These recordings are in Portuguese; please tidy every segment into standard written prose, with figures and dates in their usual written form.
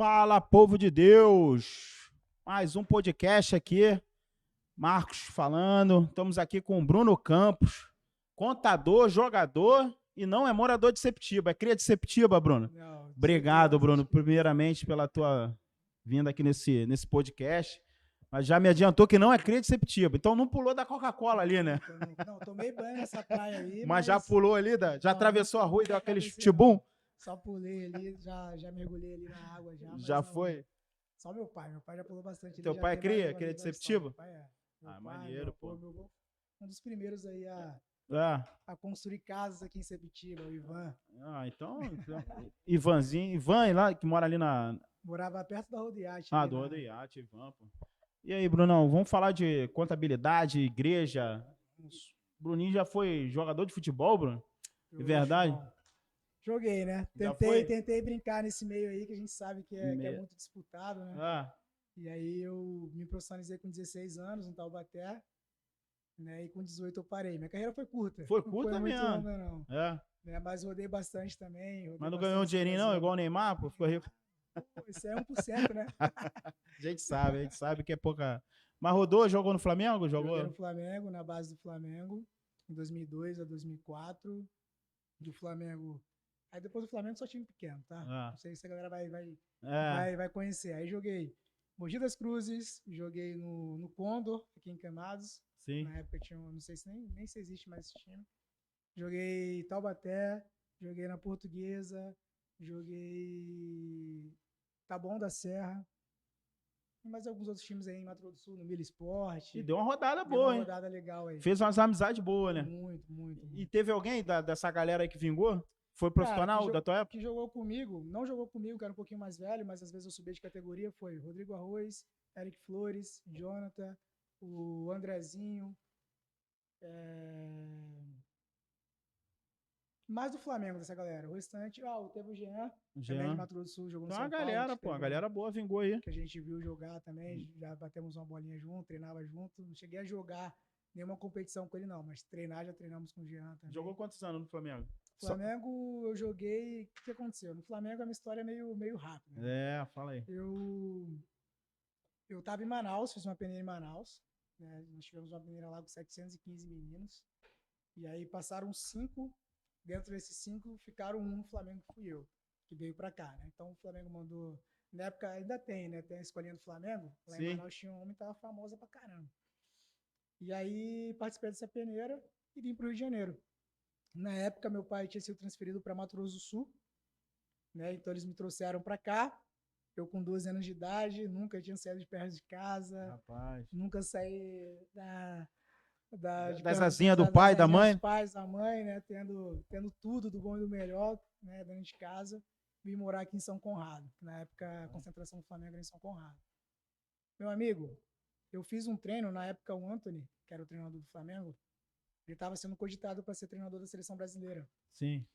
Fala, povo de Deus! Mais um podcast aqui. Marcos falando. Estamos aqui com o Bruno Campos, contador, jogador e não é morador de Septiba. É cria de Septiba, Bruno? Não, Obrigado, Bruno, primeiramente pela tua vinda aqui nesse podcast. Mas já me adiantou que não é cria de Septiba. Então não pulou da Coca-Cola ali, né? Não, tomei banho nessa praia aí, mas já pulou ali, já atravessou a rua e deu aquele chutibum? Só pulei ali, já mergulhei ali na água já. Já não, foi? Só meu pai já pulou bastante. Teu pai é cria? Cria de Septiba? Meu pai é. Maneiro, pô. Um dos primeiros aí a construir casas aqui em Septiba, o Ivan. Então Ivanzinho, Ivan lá, que mora ali Morava perto da Rodoiate. Do Rodoiate, Ivan, pô. E aí, Brunão, vamos falar de contabilidade, igreja. Bruninho já foi jogador de futebol, Bruno? É verdade? Joguei, né? Tentei brincar nesse meio aí, que a gente sabe que é muito disputado, né? E aí eu me profissionalizei com 16 anos no Taubaté, né? E com 18 eu parei. Minha carreira foi curta. Foi curta não mesmo? Muito longa, não. Né? Mas rodei bastante também. Mas não ganhou um dinheirinho não, igual o Neymar, pô? Ficou rico. Isso é 1%, né? A gente sabe que é pouca... Mas rodou, jogou no Flamengo? Joguei no Flamengo, na base do Flamengo, em 2002 a 2004. Do Flamengo... Aí depois do Flamengo só time pequeno, tá? Não sei se a galera vai conhecer. Aí joguei Mogi das Cruzes, joguei no Condor, aqui em Queimados. Sim. Na época tinha, não sei se nem se existe mais esse time. Joguei Taubaté, joguei na Portuguesa, joguei Taboão da Serra. E mais alguns outros times aí em Mato Grosso do Sul, no Mila Esporte. E deu uma rodada boa, hein? Uma rodada legal aí. Fez umas amizades boas, né? Muito. E teve alguém dessa galera aí que vingou? Foi profissional da tua época? Que jogou comigo, não jogou comigo, que era um pouquinho mais velho, mas às vezes eu subi de categoria, foi Rodrigo Arroz, Eric Flores, Jonathan, o Andrezinho, mais do Flamengo dessa galera. O restante, teve o Jean, também de Mato Grosso do Sul, jogou no São Paulo. A galera boa vingou aí. Que a gente viu jogar também, já batemos uma bolinha junto, treinava junto. Não cheguei a jogar nenhuma competição com ele não, mas já treinamos com o Jean também. Jogou quantos anos no Flamengo? Flamengo, eu joguei... O que aconteceu? No Flamengo, a minha história é meio rápida. Né? Fala aí. Eu tava em Manaus, fiz uma peneira em Manaus. Né? Nós tivemos uma peneira lá com 715 meninos. E aí passaram 5. Dentro desses 5, ficaram 1 no Flamengo, que fui eu, que veio pra cá. Né? Então, o Flamengo mandou... Na época, ainda tem, né? Tem a escolinha do Flamengo. Lá Sim. Em Manaus tinha um homem que tava famosa pra caramba. E aí, participei dessa peneira e vim pro Rio de Janeiro. Na época, meu pai tinha sido transferido para Mato Grosso do Sul, né? Então eles me trouxeram para cá. Eu com 12 anos de idade, nunca tinha saído de perto de casa. Rapaz. Nunca saí das asinhas do pai, da mãe. Dos pais, da mãe, né? Tendo tudo do bom e do melhor, né? Dentro de casa. Vim morar aqui em São Conrado. Na época, a concentração do Flamengo era em São Conrado. Meu amigo, eu fiz um treino, na época o Anthony, que era o treinador do Flamengo, ele estava sendo cogitado para ser treinador da seleção brasileira. Sim.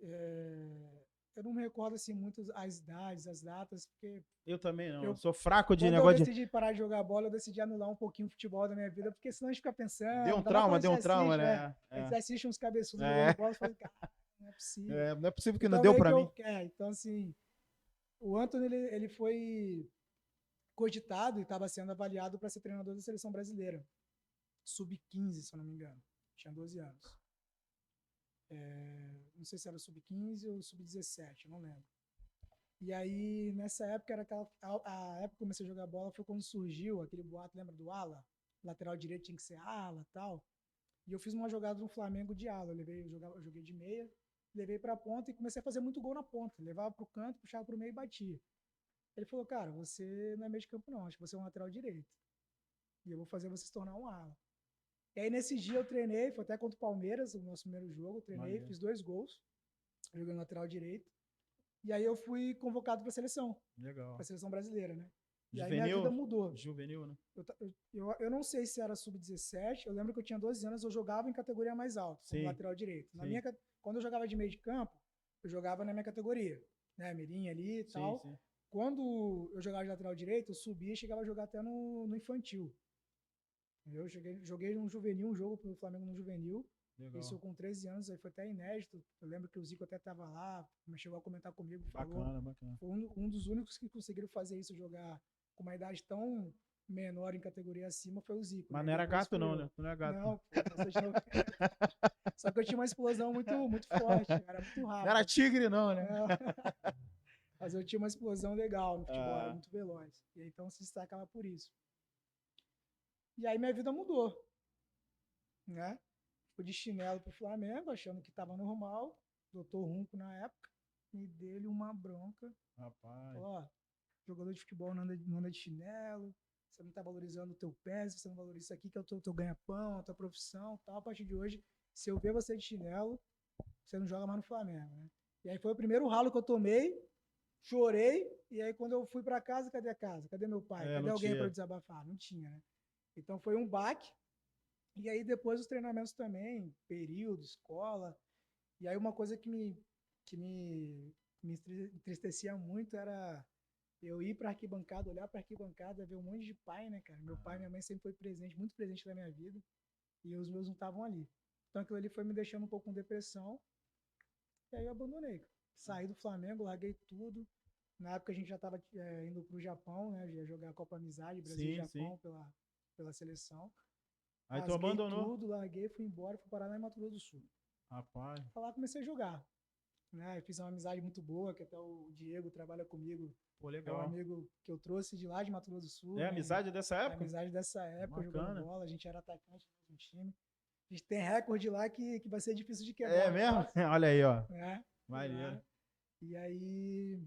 Eu não me recordo assim muito as idades, as datas, porque... Eu também não, eu sou fraco de negócio de... Quando eu decidi parar de jogar bola, eu decidi anular um pouquinho o futebol da minha vida, porque senão a gente fica pensando... Deu um trauma, né? A gente assiste uns cabeçudos jogando bola e fala, cara, não é possível. Não é possível que não deu para mim. Então, assim, o Antony, ele foi cogitado e estava sendo avaliado para ser treinador da seleção brasileira. Sub-15, se eu não me engano. Tinha 12 anos. Não sei se era sub-15 ou sub-17, não lembro. E aí, nessa época, a época que eu comecei a jogar bola foi quando surgiu aquele boato, lembra do ala? Lateral direito tinha que ser ala e tal. E eu fiz uma jogada no Flamengo de ala. Eu joguei de meia, levei pra ponta e comecei a fazer muito gol na ponta. Levava pro canto, puxava pro meio e batia. Ele falou, cara, você não é meio de campo não, acho que você é um lateral direito. E eu vou fazer você se tornar um ala. E aí, nesse dia, eu treinei, foi até contra o Palmeiras, o nosso primeiro jogo, eu treinei, fiz 2 gols, joguei no lateral direito, e aí eu fui convocado para a seleção. Legal. Para a seleção brasileira, né? E Juvenil, aí minha vida mudou. Juvenil, né? Eu não sei se era sub-17, eu lembro que eu tinha 12 anos, eu jogava em categoria mais alta, como lateral direito. Quando eu jogava de meio de campo, eu jogava na minha categoria, né? Mirim ali e tal. Sim. Quando eu jogava de lateral direito, eu subia e chegava a jogar até no infantil. Eu joguei no juvenil, um jogo pro Flamengo no juvenil, Legal. Isso com 13 anos, aí foi até inédito. Eu lembro que o Zico até estava lá, mas chegou a comentar comigo, falou. Bacana. Foi um dos únicos que conseguiram fazer isso, jogar com uma idade tão menor em categoria acima, foi o Zico. Mas né? não era Depois gato fui não, eu. né? Tu não é gato. Não, pô, passou de 90. Só que eu tinha uma explosão muito forte, era muito Não rápido. era tigre não, né? Não. Mas eu tinha uma explosão legal no futebol, era Ah. muito veloz. E aí, então se destacava por isso. E aí minha vida mudou, né? Fui de chinelo pro Flamengo, achando que estava normal. Doutor Runco na época, me deu-lhe uma bronca. Rapaz. Falou, ó, jogador de futebol não anda de chinelo, você não tá valorizando o teu pé, você não valoriza isso aqui, que é o teu ganha-pão, a tua profissão, tal. A partir de hoje, se eu ver você de chinelo, você não joga mais no Flamengo, né? E aí foi o primeiro ralo que eu tomei, chorei, e aí quando eu fui para casa, cadê a casa? Cadê meu pai? Cadê alguém para desabafar? Não tinha, né? Então foi um baque. E aí depois os treinamentos também, período, escola. E aí uma coisa que me entristecia muito era eu ir para arquibancada, olhar para arquibancada, ver um monte de pai, né, cara? Meu pai e minha mãe sempre foi presente, muito presente na minha vida, e os meus não estavam ali. Então aquilo ali foi me deixando um pouco com depressão, e aí eu abandonei. Saí do Flamengo, larguei tudo. Na época a gente já estava indo para o Japão, né? Ia jogar a Copa Amizade, Brasil e Japão pela seleção. Aí tu Rasguei abandonou? tudo, larguei, fui embora, fui parar lá em Mato Grosso do Sul. Rapaz. Lá comecei a jogar. Né? Eu fiz uma amizade muito boa, que até o Diego trabalha comigo. Pô, legal. É um amigo que eu trouxe de lá de Mato Grosso do Sul. É né? amizade dessa época? Amizade dessa época, Bacana. jogando bola. A gente era atacante no time. A gente tem recorde lá que vai ser difícil de quebrar. É mesmo? Olha aí, ó. Né? Maneiro. E aí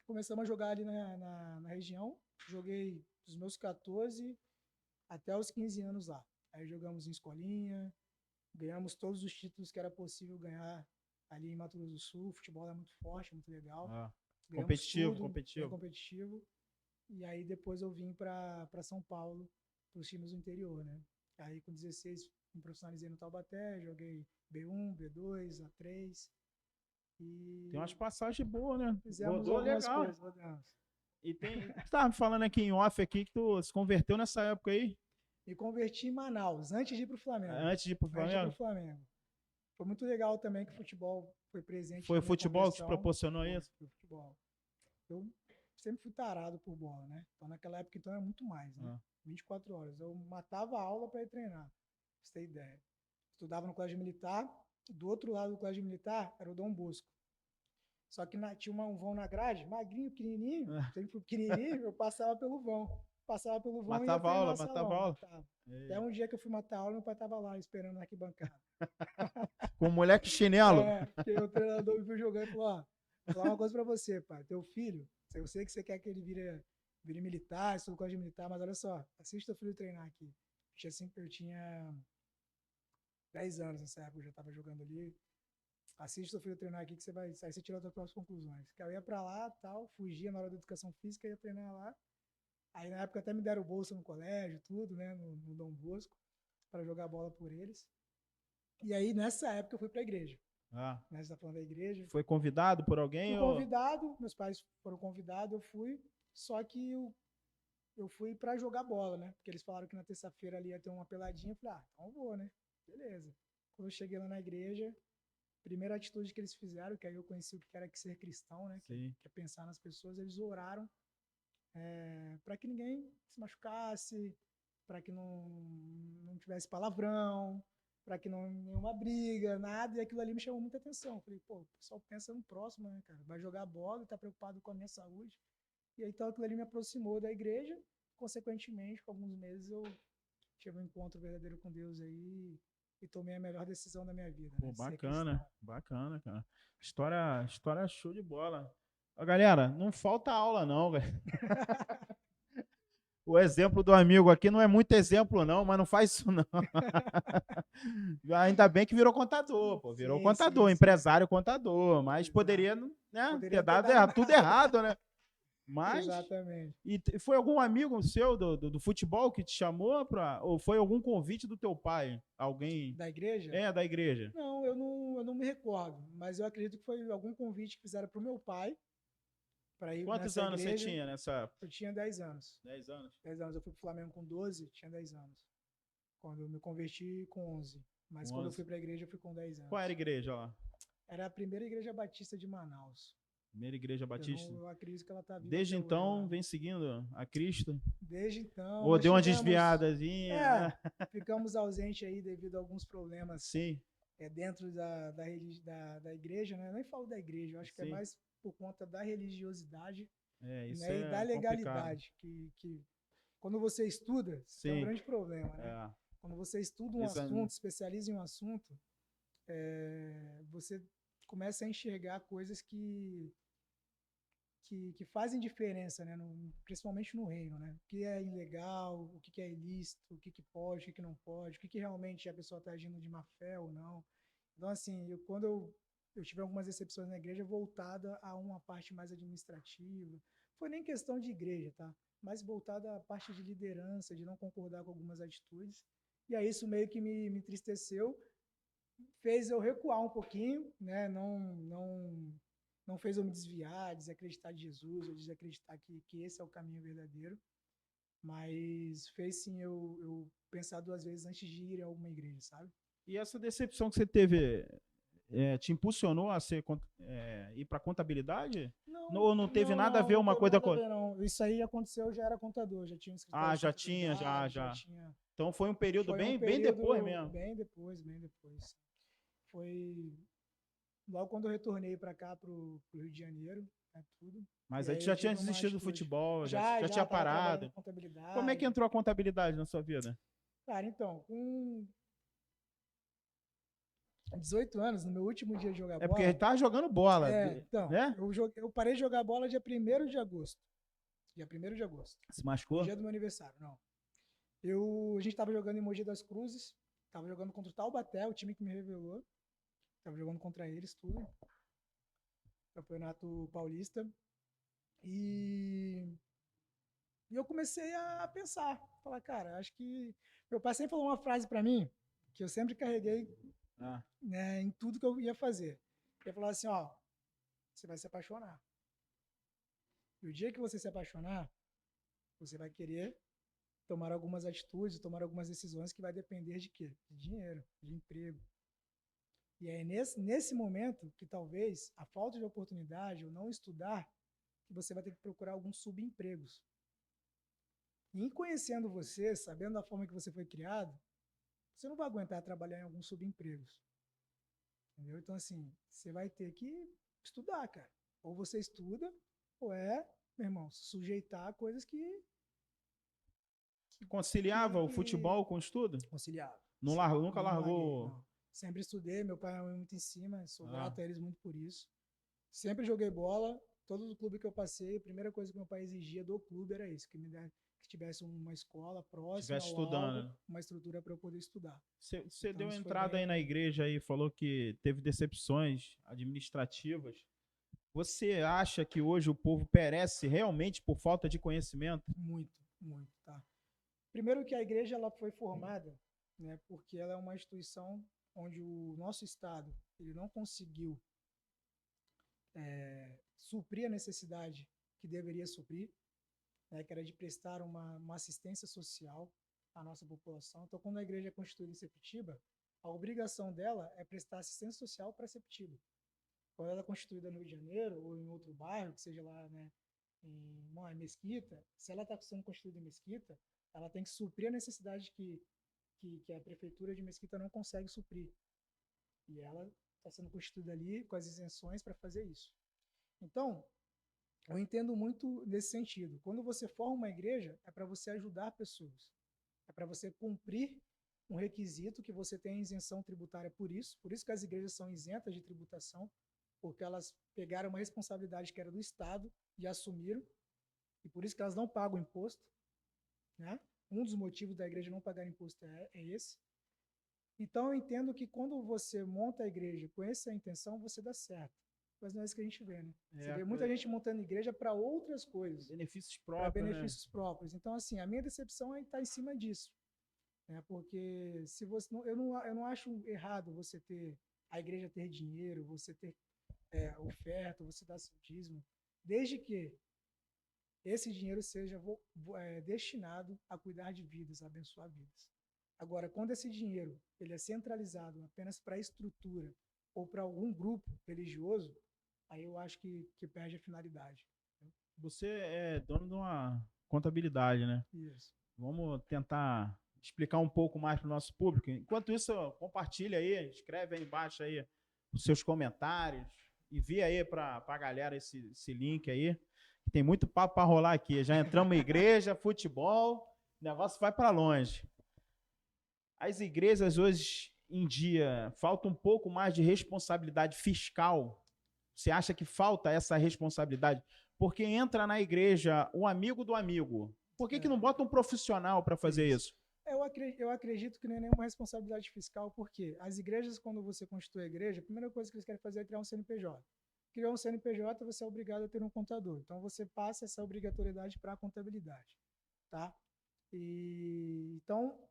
começamos a jogar ali na região. Joguei dos meus 14 até os 15 anos lá. Aí jogamos em escolinha, ganhamos todos os títulos que era possível ganhar ali em Mato Grosso do Sul. O futebol é muito forte, muito legal. Competitivo. E aí depois eu vim para São Paulo, para os times do interior, né? Aí com 16 me profissionalizei no Taubaté, joguei B1, B2, A3. E tem umas passagens boas, né? Fizemos algumas coisas, rodamos. E tem. Você estava me falando aqui em off aqui que tu se converteu nessa época aí? Me converti em Manaus, antes de ir pro Flamengo. Antes de ir pro Flamengo. Foi muito legal também que o futebol foi presente. Foi o futebol que te proporcionou isso? Foi o futebol. Eu sempre fui tarado por bola, né? Então naquela época então era muito mais, né? 24 horas. Eu matava a aula para ir treinar, pra você ter ideia. Estudava no colégio militar, do outro lado do colégio militar era o Dom Bosco. Só que tinha um vão na grade, magrinho, pequenininho, sempre fui pequenininho, eu passava pelo vão. Matava aula. Até um dia que eu fui matar aula, meu pai tava lá esperando na arquibancada. Com moleque chinelo? Porque o treinador me viu jogando e falou, ó, vou falar uma coisa pra você, pai, teu filho, eu sei que você quer que ele vire militar, estudo colégio militar, mas olha só, assiste teu filho treinar aqui. Eu tinha 10 anos nessa época, eu já tava jogando ali. Assiste teu filho treinar aqui que aí você tira as próprias conclusões. Que eu ia pra lá, tal, fugia na hora da educação física, ia treinar lá. Aí na época até me deram bolsa no colégio, tudo, né, no Dom Bosco, para jogar bola por eles. E aí nessa época eu fui pra igreja. Né, você tá falando da igreja. Foi convidado por alguém? Fui convidado, meus pais foram convidados, eu fui. Só que eu fui pra jogar bola, né? Porque eles falaram que na terça-feira ali ia ter uma peladinha. Eu falei, então eu vou, né? Beleza. Quando eu cheguei lá na igreja, primeira atitude que eles fizeram, que aí eu conheci o que era ser cristão, né? Que é pensar nas pessoas, eles oraram para que ninguém se machucasse, para que não tivesse palavrão, para que não nenhuma briga, nada, e aquilo ali me chamou muita atenção. Falei, pô, o pessoal pensa no próximo, né, cara? Vai jogar bola e tá preocupado com a minha saúde. E aí, então, aquilo ali me aproximou da igreja. Consequentemente, com alguns meses, eu tive um encontro verdadeiro com Deus aí e tomei a melhor decisão da minha vida. Pô, né? Bacana, cara. História show de bola. Ó, galera, não falta aula não, velho. O exemplo do amigo aqui não é muito exemplo não, mas não faz isso não. Ainda bem que virou contador, pô. Virou contador, empresário contador, mas poderia, né, ter dado tudo errado, né? Mas, exatamente. E foi algum amigo seu do futebol que te chamou ou foi algum convite do teu pai? Alguém? Da igreja? Da igreja. Não, eu não me recordo, mas eu acredito que foi algum convite que fizeram pro meu pai para ir. Quantos anos igreja. Você tinha nessa época? Eu tinha 10 anos. 10 anos? 10 anos. Eu fui pro Flamengo com 12, tinha 10 anos. Quando eu me converti com 11. Mas Com quando eu 11. fui pra igreja, eu fui com 10 Qual era a anos. igreja lá? Era a primeira igreja batista de Manaus. Primeira igreja batista? Eu acredito que ela tá viva Desde até hoje então, lá. vem seguindo a Cristo? Desde então, Ou nós deu uma tivemos... desviadazinha, É, né? ficamos ausentes aí devido a alguns problemas Sim, dentro da igreja, né? Eu nem falo da igreja, eu acho que é sim. mais por conta da religiosidade, Isso né? E da é complicado. legalidade, que quando você estuda, você tem um Sim, grande problema, né? é. Quando você estuda um Isso é- assunto, especializa em um assunto, você começa a enxergar coisas que fazem diferença, né? Principalmente no reino, né? O que é ilegal, o que é ilícito, o que pode, o que não pode, o que realmente a pessoa está agindo de má fé ou não. Então, assim, quando eu tive algumas decepções na igreja voltada a uma parte mais administrativa, foi nem questão de igreja, tá? Mas voltada à parte de liderança, de não concordar com algumas atitudes. E aí isso meio que me entristeceu, fez eu recuar um pouquinho, né? Não fez eu me desviar, desacreditar de Jesus, ou desacreditar que esse é o caminho verdadeiro, mas fez sim eu pensar duas vezes antes de ir a alguma igreja, sabe? E essa decepção que você teve te impulsionou a ir para contabilidade? Ou não teve nada a ver Não uma teve coisa nada a com. ver, não. Isso aí aconteceu, eu já era contador, já tinha um escritório Ah, de já tinha, contabilidade, já já. tinha... Então foi um período Foi um bem depois período mesmo. bem depois, bem depois. Foi logo quando eu retornei para cá, pro Rio de Janeiro, né, tudo. E Mas aí tu aí já eu tinha tive uma desistido do atitude. futebol, já Já tinha estava trabalhando parado. com Como é que contabilidade. entrou a contabilidade na sua vida? Cara, então, com 18 anos, no meu último dia de jogar É porque ele bola, tava jogando bola, então, né? eu parei de jogar bola dia 1º de agosto. Dia 1º de agosto. Se No machucou? dia do meu aniversário, não. A gente estava jogando em Mogi das Cruzes, estava jogando contra o Taubaté, o time que me revelou. Estava jogando contra eles, tudo. Campeonato Paulista. E eu comecei a pensar. Falar, cara, acho que... Meu pai sempre falou uma frase para mim, que eu sempre carreguei, Ah, né, em tudo que eu ia fazer. Ele falou assim, ó, você vai se apaixonar. E o dia que você se apaixonar, você vai querer tomar algumas atitudes, tomar algumas decisões que vai depender de quê? De dinheiro, de emprego. E é nesse momento que talvez a falta de oportunidade ou não estudar, que você vai ter que procurar alguns subempregos. E em conhecendo você, sabendo da forma que você foi criado, você não vai aguentar trabalhar em alguns subempregos. Entendeu? Então, assim, você vai ter que estudar, cara. Ou você estuda, ou meu irmão, se sujeitar a coisas conciliava o que futebol com o estudo? conciliava. Não nunca Não larguei, largou. não. Sempre estudei, meu pai é muito em cima, sou Ah, grato a eles muito por isso. Sempre joguei bola, todo o clube que eu passei, a primeira coisa que meu pai exigia do clube era isso, que tivesse uma escola próxima estivesse ou algo, estudando. uma estrutura para eu poder estudar. Você Então deu isso foi entrada aí na bem igreja e falou que teve decepções administrativas. Você acha que hoje o povo perece realmente por falta de conhecimento? muito, muito, tá? Primeiro que a igreja ela foi formada, né, porque ela é uma instituição onde o nosso estado ele não conseguiu suprir a necessidade que deveria suprir, né, que era de prestar uma assistência social à nossa população. Então, quando a igreja é constituída em Sepetiba, a obrigação dela é prestar assistência social para Sepetiba. Quando ela é constituída no Rio de Janeiro ou em outro bairro, que seja lá, né, em Mesquita, se ela está sendo constituída em Mesquita, ela tem que suprir a necessidade que a prefeitura de Mesquita não consegue suprir. E ela está sendo constituída ali com as isenções para fazer isso. Então, eu entendo muito nesse sentido. Quando você forma uma igreja, é para você ajudar pessoas. É para você cumprir um requisito que você tem isenção tributária por isso que as igrejas são isentas de tributação, porque elas pegaram uma responsabilidade que era do Estado e assumiram, e por isso que elas não pagam imposto, né? Um dos motivos da igreja não pagar imposto é esse. Então, eu entendo que quando você monta a igreja com essa intenção, você dá certo. Mas não é isso que a gente vê, né? Você vê muita gente montando igreja para outras coisas, Benefícios para próprios, né? benefícios próprios. Então, assim, a minha decepção está em cima disso. Né? Porque se você eu não acho errado você ter a igreja ter dinheiro, você ter oferta, você dar seu dízimo, desde que esse dinheiro seja destinado a cuidar de vidas, a abençoar vidas. Agora, quando esse dinheiro ele é centralizado apenas para a estrutura ou para algum grupo religioso, aí eu acho que perde a finalidade. Você é dono de uma contabilidade, né? Isso. Vamos tentar explicar um pouco mais para o nosso público. Enquanto isso, compartilha aí, escreve aí embaixo aí os seus comentários, envia aí para a galera esse link aí. Tem muito papo para rolar aqui. Já entramos em igreja, futebol, o negócio vai para longe. As igrejas hoje em dia falta um pouco mais de responsabilidade fiscal. Você acha que falta essa responsabilidade? Porque entra na igreja o amigo do amigo. Por que não bota um profissional para fazer isso? Eu acredito que não é nenhuma responsabilidade fiscal, porque as igrejas, quando você constitui a igreja, a primeira coisa que eles querem fazer é criar um CNPJ. Criar um CNPJ, você é obrigado a ter um contador. Então, você passa essa obrigatoriedade para a contabilidade. Tá? Então,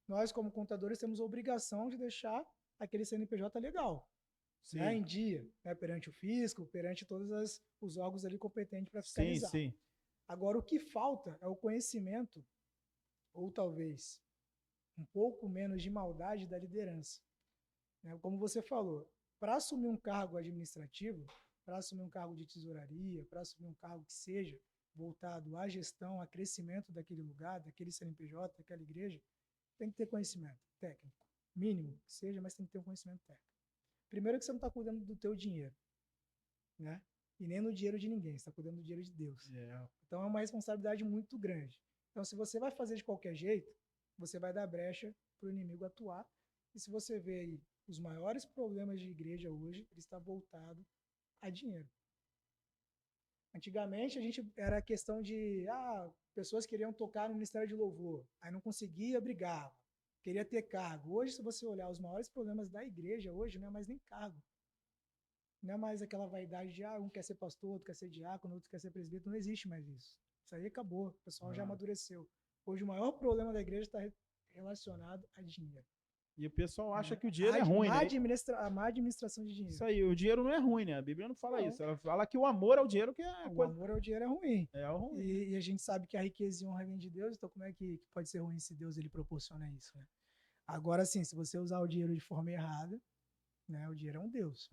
nós, como contadores, temos a obrigação de deixar aquele CNPJ legal, né, em dia, né, perante o fisco, perante todos os órgãos ali competentes para fiscalizar. Sim. Agora, o que falta é o conhecimento, ou talvez um pouco menos de maldade da liderança. Né? Como você falou, para assumir um cargo administrativo, para assumir um cargo de tesouraria, para assumir um cargo que seja voltado à gestão, a crescimento daquele lugar, daquele CNPJ, daquela igreja, tem que ter conhecimento técnico. Mínimo que seja, mas tem que ter um conhecimento técnico. Primeiro que você não está cuidando do teu dinheiro, né? E nem no dinheiro de ninguém, você está cuidando do dinheiro de Deus. Então é uma responsabilidade muito grande. Então, se você vai fazer de qualquer jeito, você vai dar brecha para o inimigo atuar. E se você vê aí os maiores problemas de igreja hoje, ele está voltado a dinheiro. Antigamente, a gente era questão de pessoas queriam tocar no Ministério de Louvor, aí não conseguia, brigava, queria ter cargo. Hoje, se você olhar os maiores problemas da igreja, hoje não é mais nem cargo. Não é mais aquela vaidade de um quer ser pastor, outro quer ser diácono, outro quer ser presbítero. Não existe mais isso. Isso aí acabou. O pessoal já amadureceu. Hoje o maior problema da igreja está relacionado a dinheiro. E o pessoal acha que o dinheiro é ruim, né? A má administração de dinheiro. Isso aí, o dinheiro não é ruim, né? A Bíblia não fala isso. Ela fala que o amor ao dinheiro que é coisa... O amor ao dinheiro é ruim. É ruim. E a gente sabe que a riqueza e honra vem de Deus, então como é que pode ser ruim se Deus ele proporciona isso, né? Agora sim, se você usar o dinheiro de forma errada, né, o dinheiro é um Deus.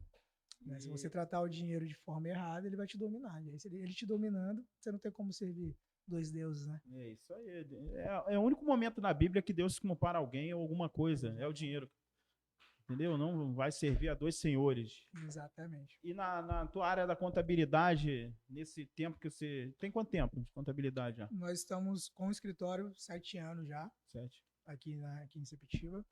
Né? Se você tratar o dinheiro de forma errada, ele vai te dominar. E aí, ele te dominando, você não tem como servir dois deuses, né? É isso aí. É o único momento na Bíblia que Deus se compara a alguém ou alguma coisa. É o dinheiro. Entendeu? Não vai servir a dois senhores. Exatamente. E na tua área da contabilidade, nesse tempo que você... Tem quanto tempo de contabilidade já? Nós estamos com o escritório 7 anos já. 7. Aqui em Sepetiba.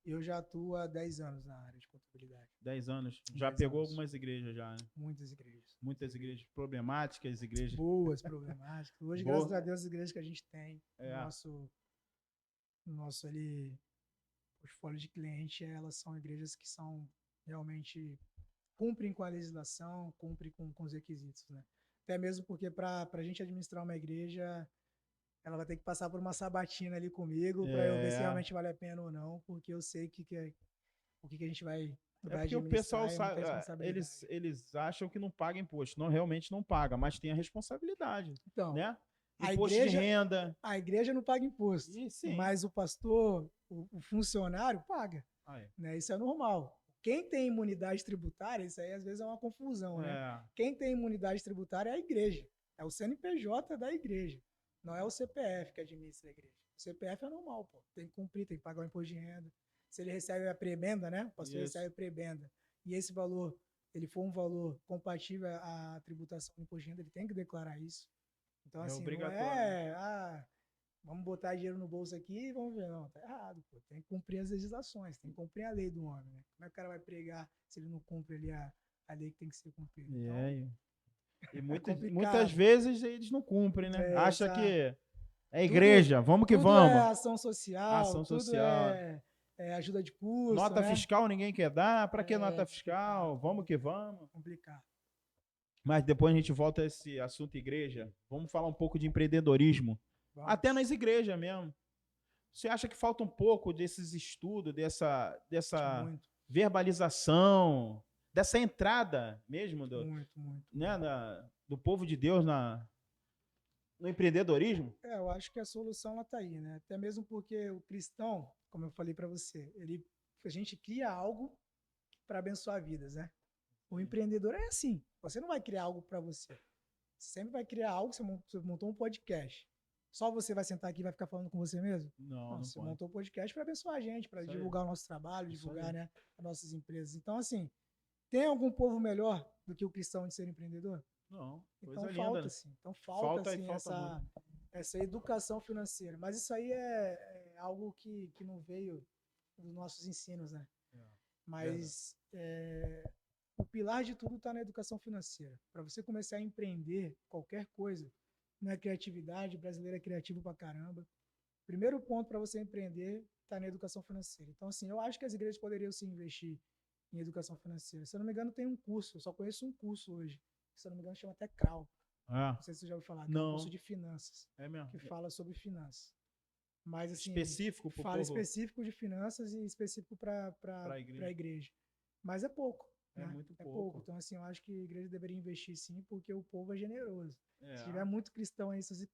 Eu já atuo há 10 anos na área de contabilidade. 10 anos. Já pegou algumas igrejas já, né? Muitas igrejas. Muitas igrejas problemáticas, igrejas... Boas, problemáticas. Hoje, graças a Deus, as igrejas que a gente tem, nosso ali, portfólio de cliente, elas são igrejas que são realmente cumprem com a legislação, cumprem com os requisitos, né? Até mesmo porque para a gente administrar uma igreja, ela vai ter que passar por uma sabatina ali comigo para eu ver se realmente vale a pena ou não, porque eu sei o que a gente vai porque o pessoal sabe, eles acham que não paga imposto, não, realmente não paga, mas tem a responsabilidade, então, né? Imposto de renda. A igreja não paga imposto, mas o pastor, o funcionário paga. Né? Isso é normal. Quem tem imunidade tributária, isso aí às vezes é uma confusão, né? Quem tem imunidade tributária é a igreja, é o CNPJ da igreja. Não é o CPF que administra a igreja. O CPF é normal, pô. Tem que cumprir, tem que pagar o imposto de renda. Se ele recebe a prebenda, né? O pastor recebe a prebenda. E esse valor, ele for um valor compatível à tributação do imposto de renda, ele tem que declarar isso. Então, assim, não vamos botar dinheiro no bolso aqui e vamos ver. Não, tá errado, pô. Tem que cumprir as legislações, tem que cumprir a lei do homem, né? Como é que o cara vai pregar se ele não cumpre ali a lei que tem que ser cumprida? Então, e muitas vezes eles não cumprem, né? Acha que é igreja, vamos que vamos. Tudo é ação social, tudo é ajuda de custo. Nota fiscal ninguém quer dar, para que nota fiscal? Vamos que vamos. Complicado. Mas depois a gente volta a esse assunto igreja. Vamos falar um pouco de empreendedorismo. Até nas igrejas mesmo. Você acha que falta um pouco desses estudos, dessa verbalização, dessa entrada mesmo do povo de Deus no empreendedorismo? Eu acho que a solução ela tá aí, né? Até mesmo porque o cristão, como eu falei para você, a gente cria algo para abençoar vidas, né? O empreendedor é assim. Você não vai criar algo para você. Você sempre vai criar algo. Você montou um podcast. Só você vai sentar aqui e vai ficar falando com você mesmo? Não, Não, não você pode. montou um podcast para abençoar a gente, para Isso aí. divulgar o nosso trabalho, Isso divulgar, aí. né, as nossas empresas. Então, assim, tem algum povo melhor do que o cristão de ser empreendedor? Não, Então coisa linda, falta, né? sim. Então Falta e assim, falta muito. essa educação financeira. Mas isso aí é algo que não veio dos nossos ensinos, né? Verdade. Mas o pilar de tudo está na educação financeira. Para você começar a empreender qualquer coisa, não é criatividade, brasileiro é criativo pra caramba. Primeiro ponto para você empreender está na educação financeira. Então, assim, eu acho que as igrejas poderiam se investir em educação financeira. Se eu não me engano, tem um curso, eu só conheço um curso hoje, que, se eu não me engano, chama até CRAU. É. Não sei se você já ouviu falar, que é um curso Não, de finanças, é mesmo. que fala sobre finanças. Mas, assim, Específico pro fala povo, específico de finanças e específico para pra a igreja. igreja. Mas é pouco, É né? muito É pouco. pouco. Então, assim, eu acho que a igreja deveria investir sim, porque o povo é generoso. Se tiver É. muito cristão aí, se as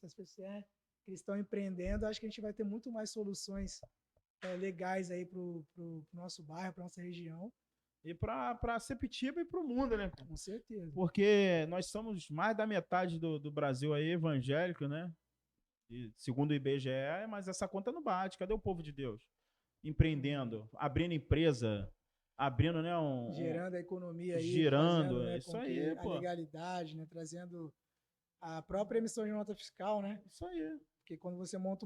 pessoas cristão empreendendo, acho que a gente vai ter muito mais soluções legais aí pro nosso bairro, pra nossa região. E pra Sepitiba e pro mundo, né? Com certeza. Porque nós somos mais da metade do Brasil aí evangélico, né? E, segundo o IBGE, mas essa conta não bate. Cadê o povo de Deus? Empreendendo, abrindo empresa, abrindo, né, Gerando a economia aí, fazendo, girando. né, Isso com aí, que a pô. legalidade, né, trazendo a própria emissão de nota fiscal, né? Isso aí. Porque quando você monta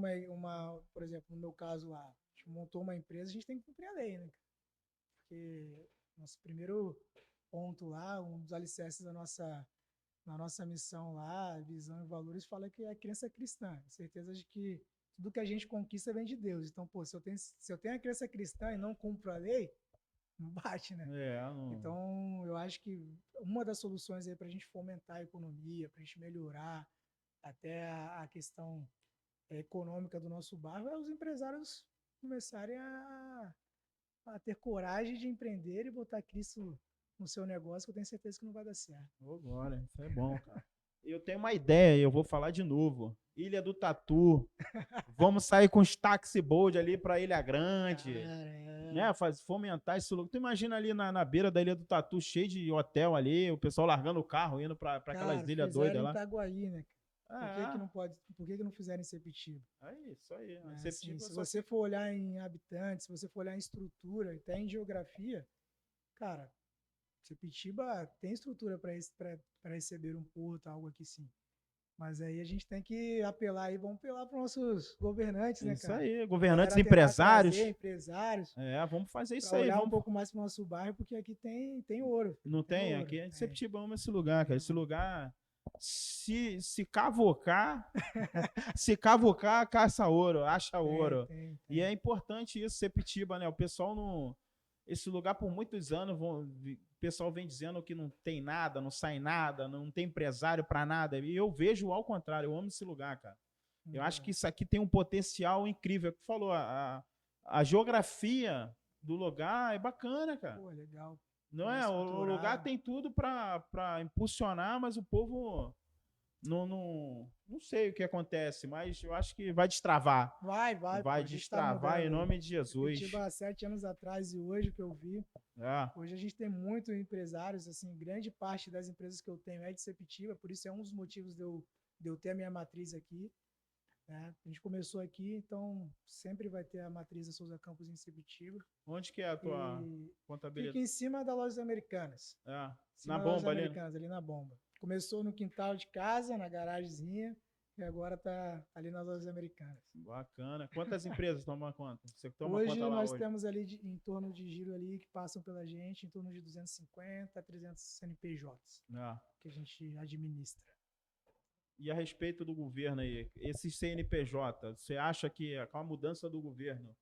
por exemplo, no meu caso lá, a gente montou uma empresa, a gente tem que cumprir a lei, né? Porque nosso primeiro ponto lá, um dos alicerces na nossa missão lá, visão e valores, fala que é a crença cristã. Certeza de que tudo que a gente conquista vem de Deus. Então, pô, se eu tenho a crença cristã e não cumpro a lei, não bate, né? É, não... Então, eu acho que uma das soluções aí para a gente fomentar a economia, para a gente melhorar até a questão econômica do nosso bairro, é os empresários começarem a ter coragem de empreender e botar Cristo no seu negócio, que eu tenho certeza que não vai dar certo. Agora, isso é bom, cara. Eu tenho uma ideia, eu vou falar de novo. Ilha do Tatu. Vamos sair com os taxi bold ali para Ilha Grande, Cara, né? Fomentar esse lugar. Tu imagina ali na beira da Ilha do Tatu, cheio de hotel ali, o pessoal largando o carro, indo para aquelas cara, ilhas fizeram doidas em lá. Itaguaí, né? Por que que Ah, não pode, por que que não fizeram em Sepetiba? é isso aí. Né? Assim, Sepetiba se só você se... for olhar em habitantes, se você for olhar em estrutura, até em geografia, cara, Sepetiba tem estrutura para receber um porto, algo aqui sim. Mas aí a gente tem que apelar aí, vamos apelar para os nossos governantes, né, Isso cara? aí, A governantes, galera tentar trazer empresários. empresários É, vamos fazer para isso aí, olhar um vamos. pouco mais para o nosso bairro, porque aqui tem ouro. Não Tem tem? ouro. Aqui é de Tem, Sepetiba, ama esse lugar, cara. tem, Esse mano. lugar, se cavocar, se cavocar, caça ouro, acha Tem, ouro. tem, E tem. é importante isso, Sepetiba, né? O pessoal não. Esse lugar, por muitos anos, o pessoal vem dizendo que não tem nada, não sai nada, não tem empresário para nada. E eu vejo ao contrário, eu amo esse lugar, cara. Eu acho que Legal. isso aqui tem um potencial incrível. Tu falou, a geografia do lugar é bacana, cara. Pô, legal. Não Bem é? O lugar estruturado. tem tudo para impulsionar, mas o povo não sei o que acontece, mas eu acho que vai destravar. Vai, pô. Vai A gente tá destravar em mudando aí. nome de Jesus. Sepetiba há 7 anos atrás e hoje que eu vi. É, Hoje a gente tem muitos empresários, assim, grande parte das empresas que eu tenho é de Sepetiba, por isso é um dos motivos de eu ter a minha matriz aqui. Né? A gente começou aqui, então sempre vai ter a matriz da Souza Campos em Sepetiba. onde que é a tua E fica contabilidade? em cima da Lojas Americanas. É, Em na cima da Lojas bomba ali, né? Americanas, ali na bomba. Começou no quintal de casa, na garagemzinha, e agora tá ali nas Lojas Americanas. Bacana. Quantas empresas tomam conta? Você toma conta Hoje lá nós hoje? temos ali em torno de giro ali que passam pela gente, em torno de 250 a 300 CNPJs É. que a gente administra. E a respeito do governo aí, esses CNPJ, você acha que com a mudança do governo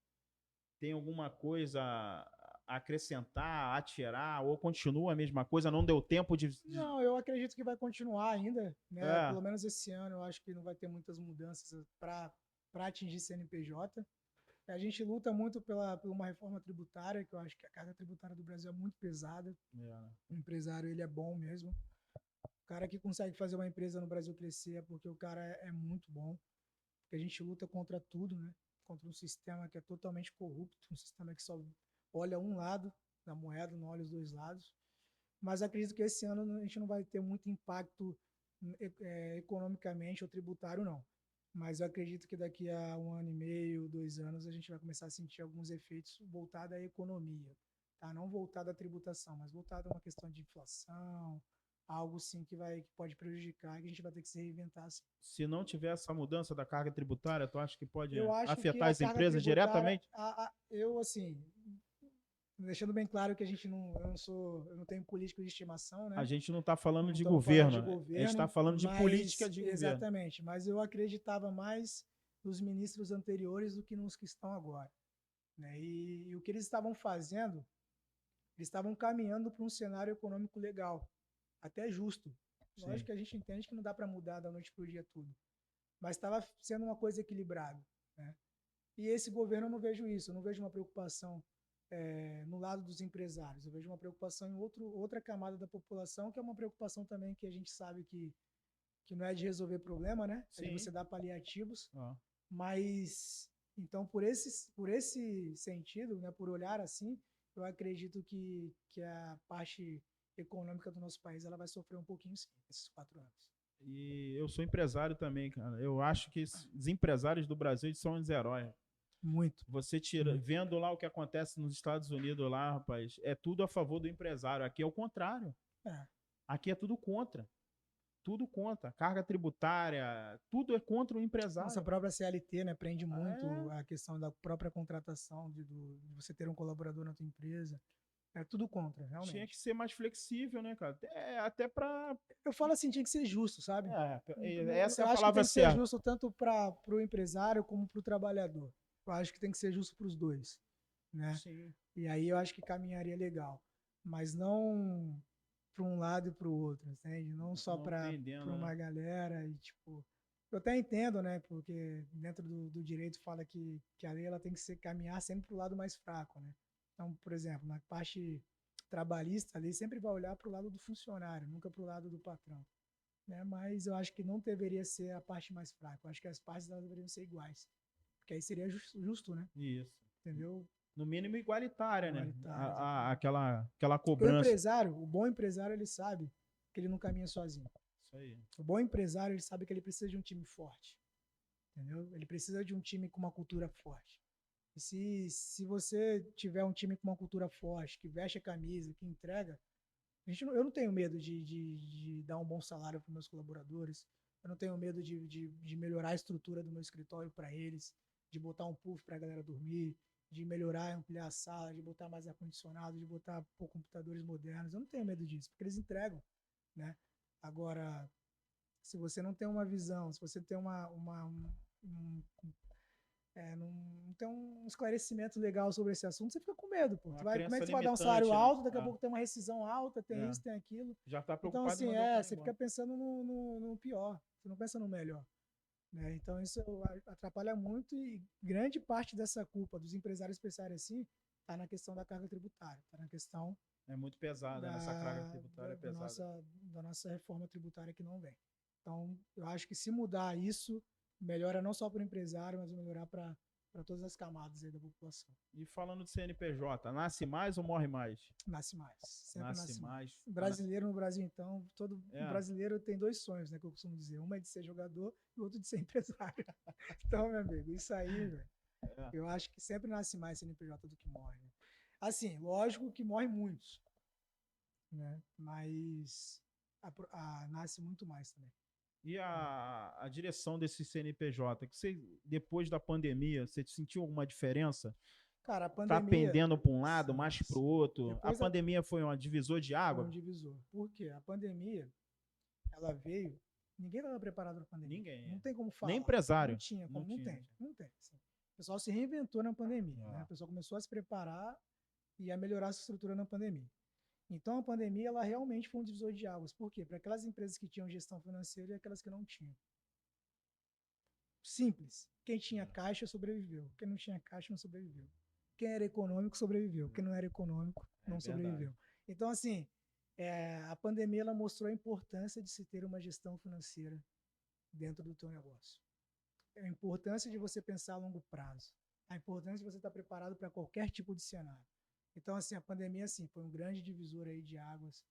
tem alguma coisa a acrescentar, a tirar, ou continua a mesma coisa? Não deu tempo de... Não, eu acredito que vai continuar ainda, né? É, Pelo menos esse ano eu acho que não vai ter muitas mudanças para atingir CNPJ. A gente luta muito por uma reforma tributária, que eu acho que a carga tributária do Brasil é muito pesada. é. O empresário ele é bom mesmo. O cara que consegue fazer uma empresa no Brasil crescer é porque o cara é muito bom. Porque a gente luta contra tudo, né? Contra um sistema que é totalmente corrupto, um sistema que só olha um lado da moeda, não olha os dois lados. Mas acredito que esse ano a gente não vai ter muito impacto economicamente ou tributário, não. Mas eu acredito que daqui a 1 ano e meio, 2 anos, a gente vai começar a sentir alguns efeitos voltados à economia. Tá? Não voltado à tributação, mas voltado a uma questão de inflação, algo sim que pode prejudicar, que a gente vai ter que se reinventar. Assim. Se não tiver essa mudança da carga tributária, tu acha que pode Eu acho que afetar a as carga empresas tributária, diretamente? eu assim, deixando bem claro que a gente não, eu não tenho político de estimação, A né? gente não está falando Não de estamos falando de governo, a gente está governo, falando de política mas de governo. exatamente, mas eu acreditava mais nos ministros anteriores do que nos que estão agora, né? E o que eles estavam fazendo, eles estavam caminhando para um cenário econômico legal, até justo. Sim. Lógico que a gente entende que não dá para mudar da noite para o dia tudo, mas estava sendo uma coisa equilibrada, né? E esse governo eu não vejo isso, eu não vejo uma preocupação no lado dos empresários, eu vejo uma preocupação em outra camada da população, que é uma preocupação também que a gente sabe que não é de resolver problema, né? É de Sim. você dar paliativos, Ah. mas então por esse sentido, né, por olhar assim, eu acredito que a parte econômica do nosso país ela vai sofrer um pouquinho sim, esses 4 anos. E eu sou empresário também, cara. Eu acho que os empresários do Brasil são os heróis. Muito. Você tira, Muito. vendo lá o que acontece nos Estados Unidos lá, rapaz, é tudo a favor do empresário. Aqui é o contrário. É. Aqui é tudo contra. Tudo contra. Carga tributária, tudo é contra o Nossa empresário. própria CLT, né, prende muito É, a questão da própria contratação, de você ter um colaborador na tua empresa. É tudo contra, tinha que realmente. ser mais flexível, né, cara? É, até para. Eu falo assim, tinha que ser justo, sabe? Essa é Eu a acho que palavra tem que ser certa. justo tanto para o empresário como para o trabalhador. Eu acho que tem que ser justo para os dois, né? Sim. E aí eu acho que caminharia legal. Mas não para um lado e para o outro, entende? Não só Não para entendendo, né? uma galera e tipo. Eu até entendo, né? Porque dentro do direito fala que a lei ela tem que ser caminhar sempre para o lado mais fraco, né? Então, por exemplo, na parte trabalhista, a lei sempre vai olhar para o lado do funcionário, nunca para o lado do patrão. Né? Mas eu acho que não deveria ser a parte mais fraca. Eu acho que as partes elas deveriam ser iguais. Porque aí seria justo, né? Isso. Entendeu? No mínimo igualitária, né? Igualitário, exatamente. Aquela Porque o cobrança. empresário, o bom empresário, ele sabe que ele não caminha sozinho. Isso aí. O bom empresário, ele sabe que ele precisa de um time forte. Entendeu? Ele precisa de um time com uma cultura forte. E se você tiver um time com uma cultura forte, que veste a camisa, que entrega, eu não tenho medo de dar um bom salário para meus colaboradores. Eu não tenho medo de melhorar a estrutura do meu escritório para eles, de botar um puff para a galera dormir, de melhorar, ampliar a sala, de botar mais ar-condicionado, de botar computadores modernos. Eu não tenho medo disso, porque eles entregam, né? Agora, se você não tem uma visão, se você tem não tem um esclarecimento legal sobre esse assunto, você fica com medo, pô. Uma Como é crença que você vai dar um salário limitante, né? alto, daqui a pouco tem uma rescisão alta, tem isso, tem aquilo. Já está Então, preocupado em assim, mandar o cara você embora. fica pensando no pior, você não pensa no melhor. Né? Então, isso atrapalha muito e grande parte dessa culpa dos empresários especiais assim está na questão da carga tributária, está na questão É muito pesada, nessa carga tributária é pesada. da nossa reforma tributária que não vem. Então, eu acho que se mudar isso, melhora não só para o empresário, mas melhorar para todas as camadas aí da população. E falando de CNPJ, nasce mais ou morre mais? Nasce mais. Sempre nasce mais. Brasileiro no Brasil, então, todo brasileiro tem dois sonhos, né, que eu costumo dizer. Um é de ser jogador e o outro de ser empresário. Então, meu amigo, isso aí, velho, eu acho que sempre nasce mais CNPJ do que morre. Né? Assim, lógico que morre muitos, né? Mas nasce muito mais também. E a direção desse CNPJ, que você, depois da pandemia, você sentiu alguma diferença? Cara, a pandemia... Tá pendendo para um lado, mais para o outro? A pandemia foi um divisor de água? Foi um divisor. Por quê? A pandemia, ela veio... Ninguém estava preparado para a pandemia. Ninguém. Não tem como falar. Nem empresário. Não tinha como, não tem. Assim. O pessoal se reinventou na pandemia. Né? O pessoal começou a se preparar e a melhorar a sua estrutura na pandemia. Então, a pandemia, ela realmente foi um divisor de águas. Por quê? Para aquelas empresas que tinham gestão financeira e aquelas que não tinham. Simples. Quem tinha caixa sobreviveu. Quem não tinha caixa não sobreviveu. Quem era econômico sobreviveu. Quem não era econômico não sobreviveu. Então, assim, A pandemia ela mostrou a importância de se ter uma gestão financeira dentro do teu negócio. A importância de você pensar a longo prazo. A importância de você estar preparado para qualquer tipo de cenário. Então, assim, a pandemia, assim, foi um grande divisor aí de águas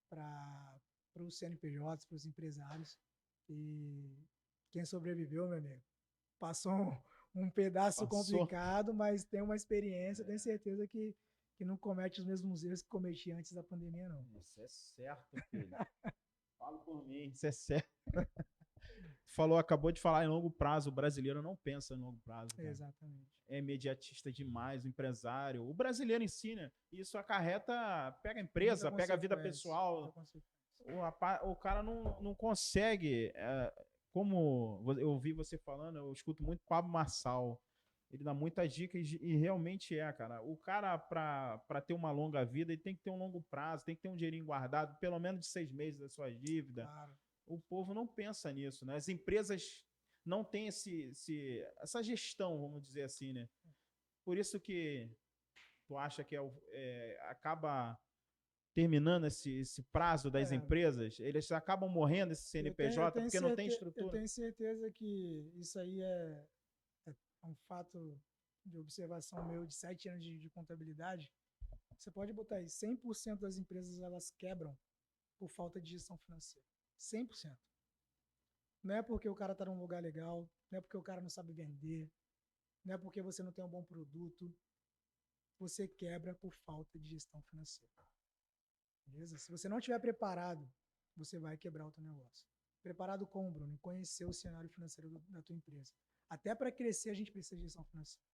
para os CNPJs, para os empresários. E quem sobreviveu, meu amigo, passou um pedaço complicado, mas tem uma experiência, tenho certeza que não comete os mesmos erros que cometia antes da pandemia, não. Isso é certo, filho. Falo por mim, isso é certo. Acabou de falar em longo prazo. O brasileiro não pensa em longo prazo. Cara. Exatamente. É imediatista demais, o empresário. O brasileiro em si, né? Isso acarreta, pega a empresa, pega a vida pessoal. O cara não consegue. Como eu ouvi você falando, eu escuto muito Pablo Marçal. Ele dá muitas dicas e realmente cara. O cara, para ter uma longa vida, ele tem que ter um longo prazo, tem que ter um dinheirinho guardado, pelo menos de 6 meses da sua dívida. Claro. O povo não pensa nisso, né? As empresas não têm essa gestão, vamos dizer assim, né? Por isso que tu acha que acaba terminando esse prazo das empresas, eles acabam morrendo, esse CNPJ, porque não tem estrutura. Eu tenho certeza que isso aí é um fato de observação meu de 7 anos de contabilidade. Você pode botar aí, 100% das empresas elas quebram por falta de gestão financeira. 100%. Não é porque o cara está num lugar legal, não é porque o cara não sabe vender, não é porque você não tem um bom produto. Você quebra por falta de gestão financeira. Beleza? Se você não estiver preparado, você vai quebrar o teu negócio. Preparado como, Bruno? Conhecer o cenário financeiro da tua empresa. Até para crescer, a gente precisa de gestão financeira.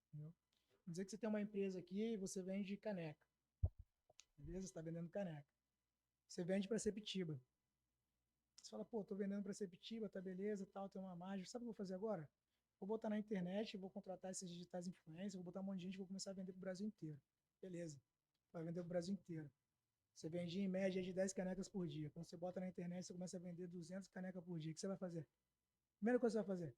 Entendeu? Vamos dizer que você tem uma empresa aqui e você vende caneca. Beleza? Você está vendendo caneca. Você vende para Sepetiba. Você fala, pô, tô vendendo para Sepetiba, tá beleza, tal, tem uma margem. Sabe o que eu vou fazer agora? Vou botar na internet, vou contratar esses digitais influencers, vou botar um monte de gente e vou começar a vender pro Brasil inteiro. Beleza. Vai vender pro Brasil inteiro. Você vende em média de 10 canecas por dia. Quando você bota na internet, você começa a vender 200 canecas por dia. O que você vai fazer? Primeira coisa que você vai fazer.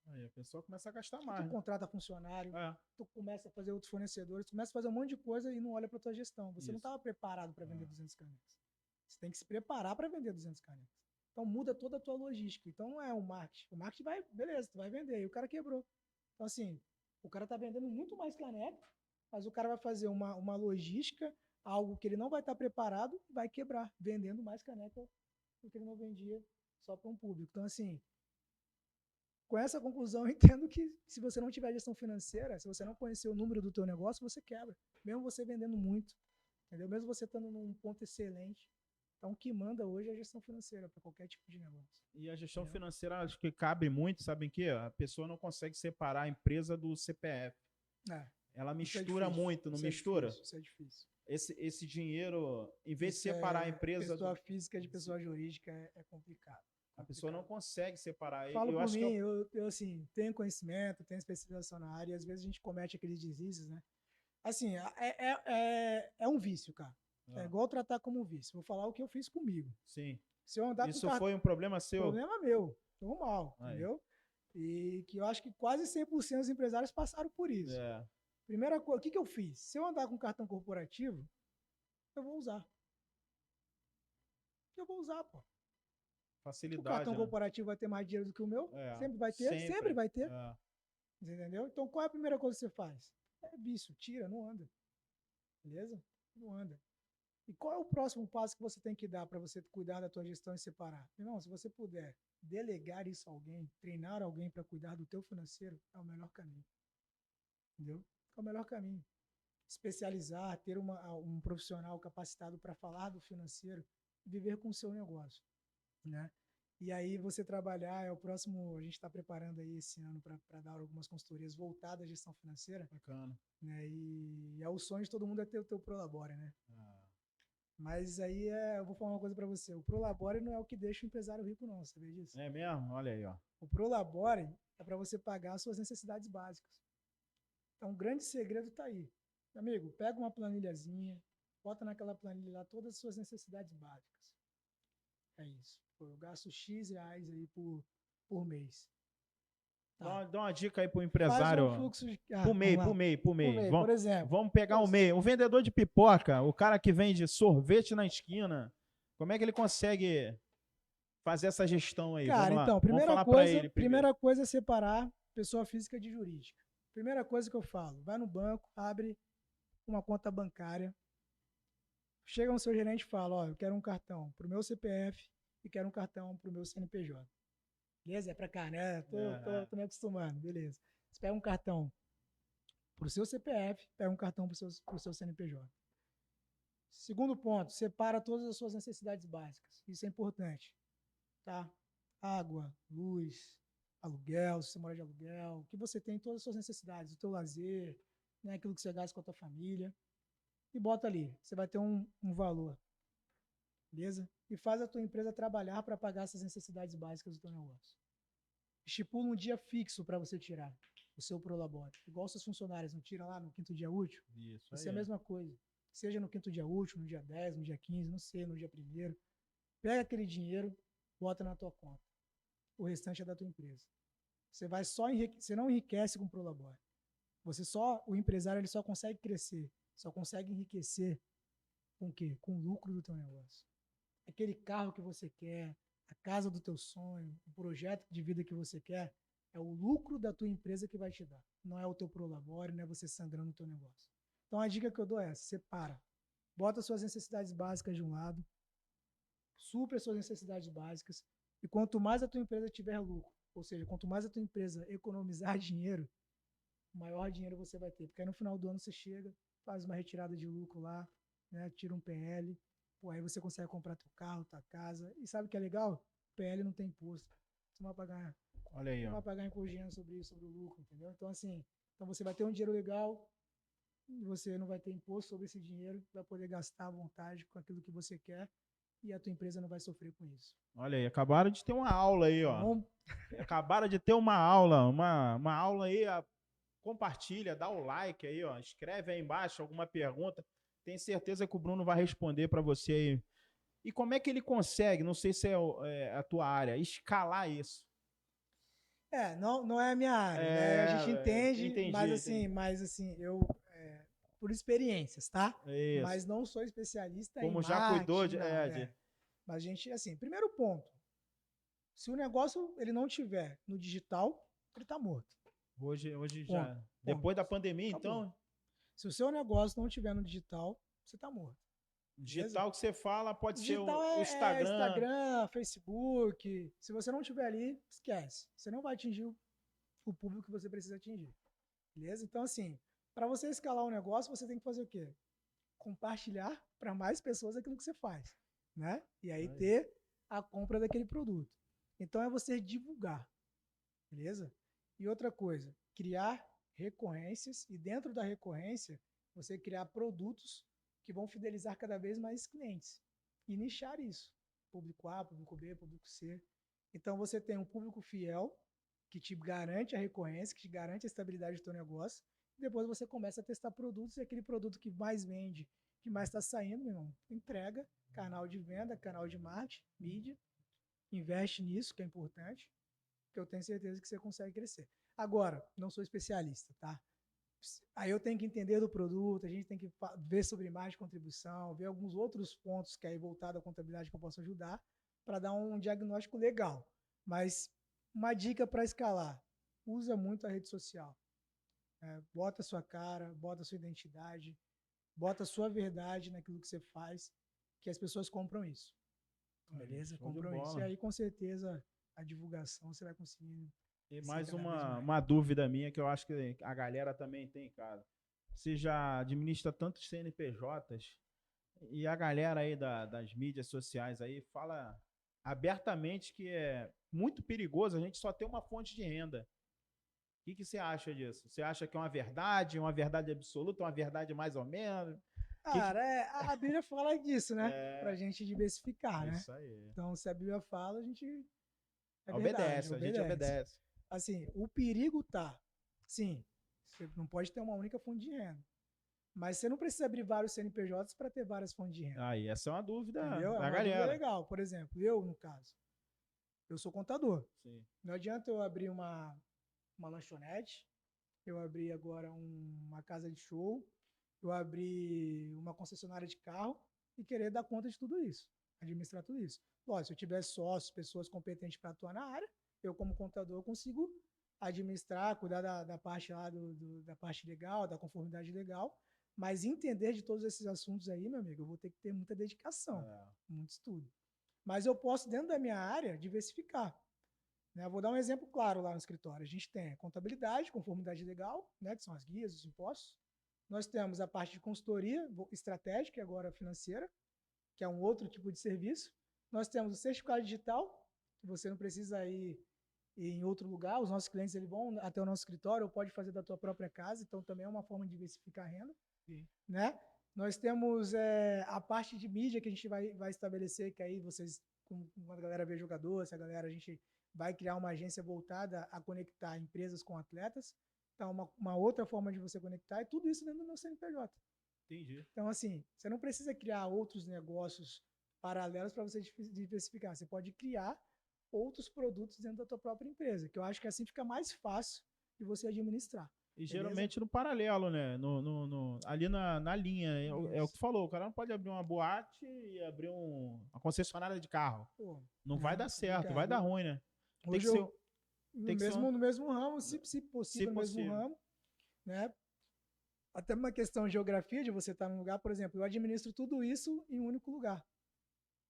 Aí a pessoa começa a gastar mais. Tu contrata funcionário, tu começa a fazer outros fornecedores, tu começa a fazer um monte de coisa e não olha para tua gestão. Você não estava preparado para vender 200 canecas. Você tem que se preparar para vender 200 canecas. Então muda toda a tua logística. Então não é o marketing. O marketing vai, beleza, tu vai vender. E o cara quebrou. Então assim, o cara tá vendendo muito mais caneca, mas o cara vai fazer uma logística, algo que ele não vai estar preparado, vai quebrar, vendendo mais caneca do que ele não vendia só para um público. Então assim, com essa conclusão, eu entendo que se você não tiver gestão financeira, se você não conhecer o número do teu negócio, você quebra. Mesmo você vendendo muito, entendeu? Mesmo você estando num ponto excelente. Então, o que manda hoje é a gestão financeira para qualquer tipo de negócio. E a gestão financeira, acho que cabe muito, sabe em quê? A pessoa não consegue separar a empresa do CPF. Ela mistura muito, não mistura? Isso é difícil. Esse dinheiro, em vez de separar a empresa... Pessoa física de pessoa jurídica é complicado. A pessoa não consegue separar. Falo por mim, eu assim, tenho conhecimento, tenho especialização na área, e às vezes a gente comete aqueles deslizes, né? Assim, é um vício, cara. É igual tratar como um vício. Vou falar o que eu fiz comigo. Sim. Se eu andar Isso foi um problema seu? Problema meu. Normal, entendeu? E que eu acho que quase 100% dos empresários passaram por isso. Primeira coisa, o que eu fiz? Se eu andar com cartão corporativo, eu vou usar. Eu vou usar, pô. Facilidade. O cartão corporativo vai ter mais dinheiro do que o meu? Sempre vai ter? Sempre vai ter. Entendeu? Então, qual é a primeira coisa que você faz? É vício, tira, não anda. Beleza? Não anda. E qual é o próximo passo que você tem que dar para você cuidar da tua gestão e separar? Irmão, se você puder delegar isso a alguém, treinar alguém para cuidar do teu financeiro, é o melhor caminho. Entendeu? É o melhor caminho. Especializar, ter um profissional capacitado para falar do financeiro, viver com o seu negócio, né? E aí você trabalhar, é o próximo, a gente está preparando aí esse ano para dar algumas consultorias voltadas à gestão financeira. Bacana. Né? E é o sonho de todo mundo é ter o teu Prolabore, né? Mas aí eu vou falar uma coisa para você, o Prolabore não é o que deixa o empresário rico não, você vê disso? É mesmo? Olha aí, ó. O Prolabore é para você pagar as suas necessidades básicas. Então o grande segredo está aí. Amigo, pega uma planilhazinha, bota naquela planilha lá todas as suas necessidades básicas. É isso. Eu gasto X reais aí por mês. Tá. Dá uma dica aí pro Faz empresário. um fluxo de... Pro MEI, vamos lá. pro MEI, pro MEI. MEI, Vamos, por exemplo. vamos pegar o MEI. O vendedor de pipoca, o cara que vende sorvete na esquina, como é que ele consegue fazer essa gestão aí? Cara, Vamos lá. então, Vamos falar para ele primeiro. primeira coisa é separar pessoa física de jurídica. Primeira coisa que eu falo, vai no banco, abre uma conta bancária, chega no seu gerente e fala, ó, eu quero um cartão pro meu CPF e quero um cartão pro meu CNPJ. Beleza? É pra cá, né? Tô me acostumando, beleza. Você pega um cartão pro seu CPF, pega um cartão pro seu CNPJ. Segundo ponto, separa todas as suas necessidades básicas. Isso é importante, tá? Água, luz, aluguel, se você mora de aluguel, o que você tem, todas as suas necessidades, o teu lazer, né, aquilo que você gasta com a tua família, e bota ali. Você vai ter um valor, beleza? E faz a tua empresa trabalhar para pagar essas necessidades básicas do teu negócio. Estipula um dia fixo para você tirar o seu prolabore. Igual seus funcionários não tiram lá no quinto dia útil. Isso é a mesma coisa. Seja no quinto dia útil, no dia 10, no dia 15, não sei, no dia 1º. Pega aquele dinheiro, bota na tua conta. O restante é da tua empresa. Você vai você não enriquece com prolabore. O empresário ele só consegue crescer, só consegue enriquecer com o quê? Com o lucro do teu negócio. Aquele carro que você quer, a casa do teu sonho, o projeto de vida que você quer, é o lucro da tua empresa que vai te dar. Não é o teu prolabore, não é você sangrando no teu negócio. Então a dica que eu dou é essa, separa. Bota suas necessidades básicas de um lado, supra as suas necessidades básicas, e quanto mais a tua empresa tiver lucro, ou seja, quanto mais a tua empresa economizar dinheiro, maior dinheiro você vai ter. Porque aí no final do ano você chega, faz uma retirada de lucro lá, né, tira um PL, pô, aí você consegue comprar teu carro, tua casa. E sabe o que é legal? PL não tem imposto. Você não vai pagar, olha aí, não vai pagar imposto sobre isso, sobre o lucro, entendeu? Então, assim, então você vai ter um dinheiro legal, você não vai ter imposto sobre esse dinheiro, vai poder gastar à vontade com aquilo que você quer e a tua empresa não vai sofrer com isso. Olha aí, acabaram de ter uma aula aí, ó. Bom, Acabaram de ter uma aula aí, compartilha, dá o like aí, ó. Escreve aí embaixo alguma pergunta. Tenho certeza que o Bruno vai responder para você aí. E como é que ele consegue, não sei se é a tua área, escalar isso? Não é a minha área, né? A gente entende, entendi, mas assim, eu por experiências, tá? Isso. Mas não sou especialista Como em já cuidou marketing, Mas a gente, assim, primeiro ponto, se o negócio ele não tiver no digital, ele tá morto. Hoje Ponto. já, depois da pandemia, Acabou. então... Se o seu negócio não tiver no digital, você tá morto. Digital beleza? Que você fala pode Digital ser o Instagram. Instagram, Facebook. Se você não tiver ali, esquece. Você não vai atingir o público que você precisa atingir. Beleza? Então, assim, para você escalar um negócio, você tem que fazer o quê? Compartilhar para mais pessoas aquilo que você faz, né? E aí ter a compra daquele produto. Então, é você divulgar, beleza? E outra coisa, criar recorrências e dentro da recorrência, você criar produtos que vão fidelizar cada vez mais clientes e nichar isso. Público A, público B, público C. Então, você tem um público fiel que te garante a recorrência, que te garante a estabilidade do teu negócio. Depois você começa a testar produtos e aquele produto que mais vende, que mais está saindo, meu irmão, entrega, canal de venda, canal de marketing, mídia, investe nisso, que é importante, que eu tenho certeza que você consegue crescer. Agora, não sou especialista, tá? Aí eu tenho que entender do produto, a gente tem que ver sobre imagem de contribuição, ver alguns outros pontos que aí voltado à contabilidade que eu posso ajudar para dar um diagnóstico legal. Mas uma dica para escalar, usa muito a rede social. Bota a sua cara, bota a sua identidade, bota a sua verdade naquilo que você faz, que as pessoas compram isso. Beleza? Compram isso. E aí, com certeza, a divulgação você vai conseguir. E mais uma dúvida minha que eu acho que a galera também tem, cara. Você já administra tantos CNPJs e a galera aí das mídias sociais aí fala abertamente que é muito perigoso a gente só ter uma fonte de renda. O que você acha disso? Você acha que é uma verdade absoluta, uma verdade mais ou menos? Cara, a Bíblia fala disso, né? Pra gente diversificar, né? Isso aí. Então, se a Bíblia fala, a gente obedece. A gente obedece. Assim, o perigo tá. Sim, você não pode ter uma única fonte de renda. Mas você não precisa abrir vários CNPJs para ter várias fontes de renda. Aí, essa é uma dúvida Entendeu? da uma galera. Dúvida legal. Por exemplo, eu, no caso, eu sou contador. Sim. Não adianta eu abrir uma uma lanchonete, eu abri agora uma casa de show, eu abri uma concessionária de carro e querer dar conta de tudo isso, administrar tudo isso. Lógico, se eu tiver sócios, pessoas competentes para atuar na área, eu como contador consigo administrar, cuidar da parte lá da parte legal, da conformidade legal, mas entender de todos esses assuntos aí, meu amigo, eu vou ter que ter muita dedicação, muito estudo. Mas eu posso, dentro da minha área, diversificar. Né? Eu vou dar um exemplo claro lá no escritório. A gente tem a contabilidade, conformidade legal, né, que são as guias, os impostos. Nós temos a parte de consultoria estratégica e agora financeira, que é um outro tipo de serviço. Nós temos o certificado digital, que você não precisa ir em outro lugar. Os nossos clientes eles vão até o nosso escritório ou pode fazer da tua própria casa, então também é uma forma de diversificar a renda. Sim. Né? Nós temos a parte de mídia que a gente vai estabelecer, que aí vocês, quando a galera vê jogador, se a galera, a gente vai criar uma agência voltada a conectar empresas com atletas. Então, uma outra forma de você conectar é tudo isso dentro do meu CNPJ. Entendi. Então, assim, você não precisa criar outros negócios paralelos para você diversificar. Você pode criar outros produtos dentro da tua própria empresa, que eu acho que assim fica mais fácil de você administrar. E geralmente no paralelo, né? Ali na linha. É o que tu falou, o cara não pode abrir uma boate e abrir uma concessionária de carro. Pô, não vai dar certo, vai dar ruim, né? Tem que ser, no mesmo ramo, se possível, no mesmo ramo, né? Até uma questão de geografia, de você estar num lugar, por exemplo, eu administro tudo isso em um único lugar.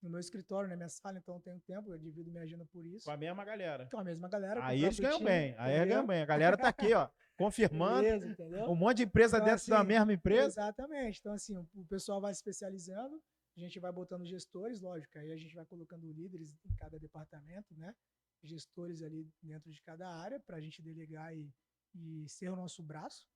No meu escritório, na minha sala, então eu tenho tempo, eu divido minha agenda por isso. Com a mesma galera. Com a mesma galera. Aí eles ganham bem, aí ganham bem. A galera tá aqui, ó, confirmando. Beleza, entendeu? Um monte de empresa então, dentro da mesma empresa. Exatamente. Então, assim, o pessoal vai se especializando, a gente vai botando gestores, lógico, aí a gente vai colocando líderes em cada departamento, né? Gestores ali dentro de cada área, para a gente delegar e ser o nosso braço.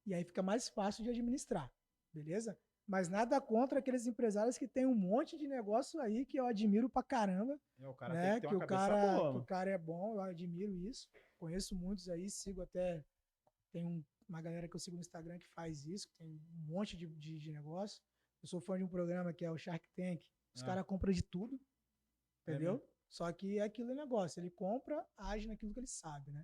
E aí fica mais fácil de administrar, beleza? Mas nada contra aqueles empresários que tem um monte de negócio aí que eu admiro pra caramba. O cara né? Tem que ter uma cabeça boa, que o cara é bom, eu admiro isso. Conheço muitos aí, sigo até... Tem uma galera que eu sigo no Instagram que faz isso, que tem um monte de negócio. Eu sou fã de um programa que é o Shark Tank. Os caras compram de tudo, entendeu? Só que é aquilo negócio. Ele compra, age naquilo que ele sabe, né?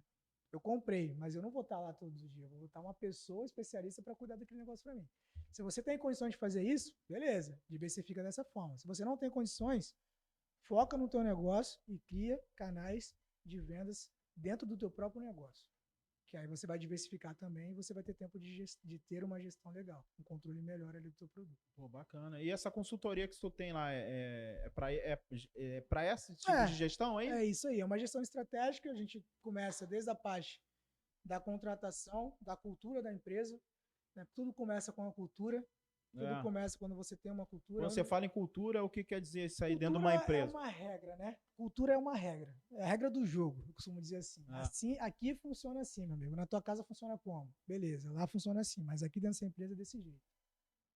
Eu comprei, mas eu não vou estar lá todos os dias. Eu vou botar uma pessoa especialista para cuidar daquele negócio para mim. Se você tem condições de fazer isso, beleza, diversifica dessa forma. Se você não tem condições, foca no teu negócio e cria canais de vendas dentro do teu próprio negócio. Que aí você vai diversificar também e você vai ter tempo de ter uma gestão legal, um controle melhor ali do teu produto. Pô, bacana. E essa consultoria que tu tem lá é para esse tipo de gestão, hein? É isso aí, é uma gestão estratégica. A gente começa desde a parte da contratação, da cultura da empresa. Né? Tudo começa com a cultura. Tudo começa quando você tem uma cultura. Quando você fala em cultura, o que quer dizer isso aí dentro de uma empresa? É uma regra, né? Cultura é uma regra. É a regra do jogo, eu costumo dizer assim. Aqui funciona assim, meu amigo. Na tua casa funciona como? Beleza, lá funciona assim. Mas aqui dentro dessa empresa é desse jeito.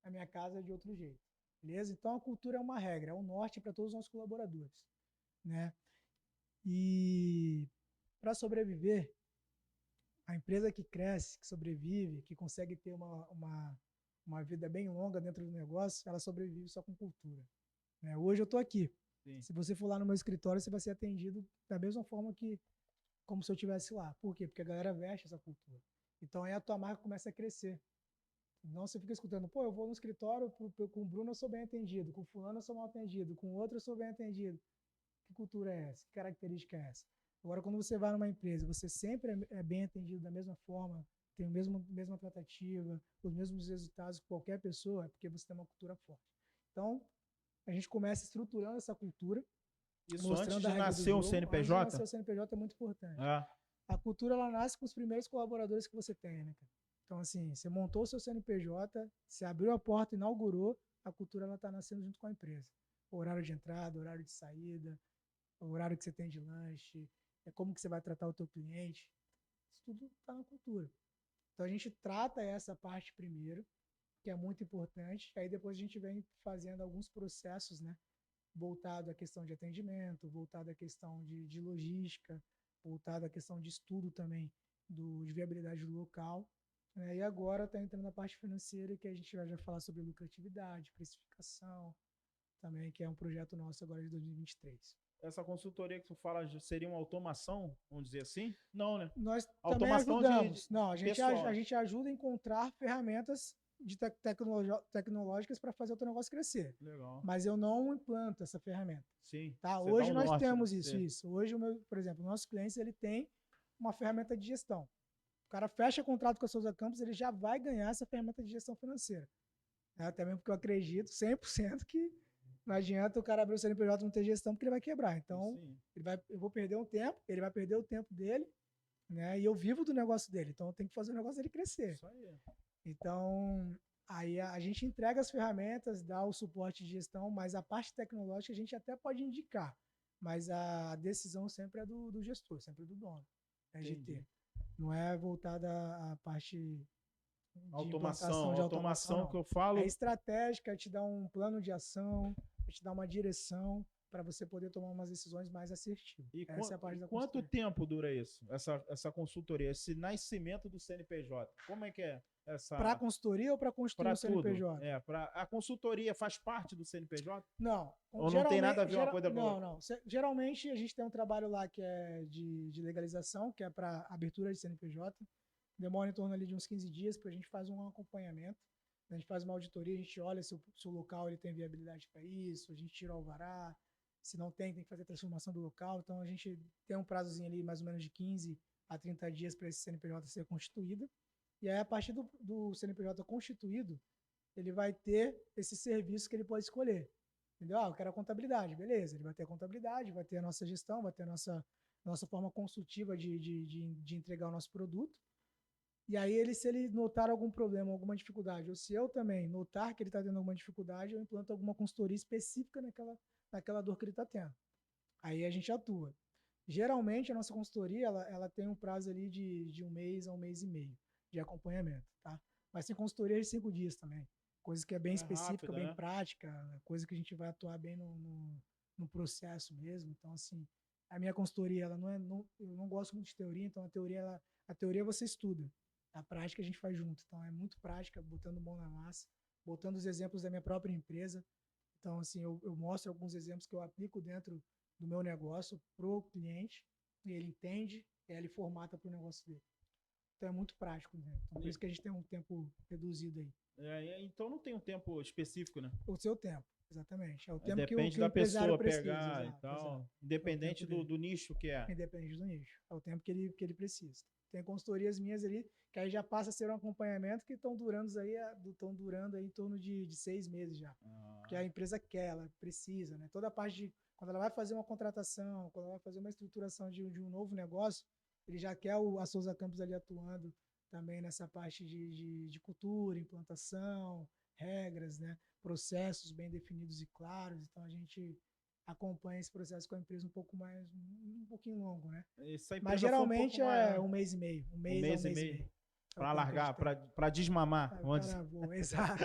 Na minha casa é de outro jeito. Beleza? Então a cultura é uma regra. É um norte para todos os nossos colaboradores. Né? E para sobreviver, a empresa que cresce, que sobrevive, que consegue ter uma vida bem longa dentro do negócio, ela sobrevive só com cultura. Né? Hoje eu estou aqui. Sim. Se você for lá no meu escritório, você vai ser atendido da mesma forma como se eu estivesse lá. Por quê? Porque a galera veste essa cultura. Então aí a tua marca começa a crescer. Não você fica escutando, pô, eu vou no escritório, com o Bruno eu sou bem atendido, com o fulano eu sou mal atendido, com o outro eu sou bem atendido. Que cultura é essa? Que característica é essa? Agora, quando você vai numa empresa, você sempre é bem atendido da mesma forma, tem a mesma tratativa, os mesmos resultados que qualquer pessoa, é porque você tem uma cultura forte. Então, a gente começa estruturando essa cultura. Isso antes de nascer o CNPJ? Antes de nascer o CNPJ é muito importante. A cultura, ela nasce com os primeiros colaboradores que você tem, né, cara? Então, assim, você montou o seu CNPJ, você abriu a porta, inaugurou, a cultura ela está nascendo junto com a empresa. O horário de entrada, o horário de saída, o horário que você tem de lanche, como que você vai tratar o teu cliente. Isso tudo está na cultura. Então, a gente trata essa parte primeiro, que é muito importante, aí depois a gente vem fazendo alguns processos, né? Voltado à questão de atendimento, voltado à questão de logística, voltado à questão de estudo também de viabilidade do local. E agora está entrando na parte financeira, que a gente vai já falar sobre lucratividade, precificação, também, que é um projeto nosso agora de 2023. essa consultoria que tu fala seria uma automação, vamos dizer assim? Não, né? Nós também Automação ajudamos. Não, pessoal. a gente ajuda a encontrar ferramentas de tecnológicas para fazer o teu negócio crescer. Legal. Mas eu não implanto essa ferramenta. Sim. Tá? Você Hoje dá um nós norte, temos né? isso. Hoje, por exemplo, o nosso cliente ele tem uma ferramenta de gestão. O cara fecha contrato com a Souza Campos, ele já vai ganhar essa ferramenta de gestão financeira. Até mesmo porque eu acredito 100% que não adianta o cara abrir o CNPJ e não ter gestão, porque ele vai quebrar. Então, eu vou perder um tempo, ele vai perder o tempo dele, né? E eu vivo do negócio dele. Então, eu tenho que fazer o negócio dele crescer. Isso aí. Então, aí a gente entrega as ferramentas, dá o suporte de gestão, mas a parte tecnológica a gente até pode indicar. Mas a decisão sempre é do gestor, sempre é do dono, GT. Não é voltada à parte de automação que eu falo. É estratégica, te dá um plano de ação, te dá uma direção para você poder tomar umas decisões mais assertivas. E essa é a parte da quanto tempo dura isso, essa consultoria, esse nascimento do CNPJ? Como é que é essa? Para consultoria ou para construir o CNPJ? A consultoria faz parte do CNPJ? Não. Ou não tem nada a ver uma coisa com outra? Não. Geralmente a gente tem um trabalho lá que é de legalização, que é para abertura de CNPJ. Demora em torno ali de uns 15 dias, porque a gente faz um acompanhamento. A gente faz uma auditoria, a gente olha se o local ele tem viabilidade para isso, a gente tira o alvará. Se não tem que fazer a transformação do local. Então, a gente tem um prazozinho ali, mais ou menos de 15 a 30 dias para esse CNPJ ser constituído. E aí, a partir do CNPJ constituído, ele vai ter esse serviço que ele pode escolher. Entendeu? Eu quero a contabilidade. Beleza, ele vai ter a contabilidade, vai ter a nossa gestão, vai ter a nossa forma consultiva de entregar o nosso produto. E aí, se ele notar algum problema, alguma dificuldade, ou se eu também notar que ele está tendo alguma dificuldade, eu implanto alguma consultoria específica naquela dor que ele está tendo. Aí a gente atua. Geralmente, a nossa consultoria ela tem um prazo ali de 1 mês a 1 mês e meio de acompanhamento, tá? Mas tem consultoria de 5 dias também. Coisa que é bem específica, rápida, bem né? Prática, coisa que a gente vai atuar bem no processo mesmo. Então, assim, a minha consultoria, eu não gosto muito de teoria, então a teoria você estuda. A prática a gente faz junto. Então, é muito prática, botando mão na massa, botando os exemplos da minha própria empresa. Então, assim, eu mostro alguns exemplos que eu aplico dentro do meu negócio para o cliente, e ele entende, e ele formata para o negócio dele. Então, é muito prático, né? Então, por isso que a gente tem um tempo reduzido aí. Então, não tem um tempo específico, né? O seu tempo, exatamente. É o tempo depende que o da pessoa precisa, pegar e tal. Independente do nicho que é. Independente do nicho. É o tempo que ele precisa. Tem consultorias minhas ali, que aí já passa a ser um acompanhamento que estão durando aí em torno de 6 meses já. Porque a empresa quer, ela precisa, né? Toda a parte de... Quando ela vai fazer uma contratação, quando ela vai fazer uma estruturação de um novo negócio, ele já quer a Souza Campos ali atuando também nessa parte de cultura, implantação, regras, né? Processos bem definidos e claros. Então, a gente acompanha esse processo com a empresa um pouquinho longo, né? Mas geralmente é 1 mês e meio. Um mês e meio. Para largar, para desmamar. Exato.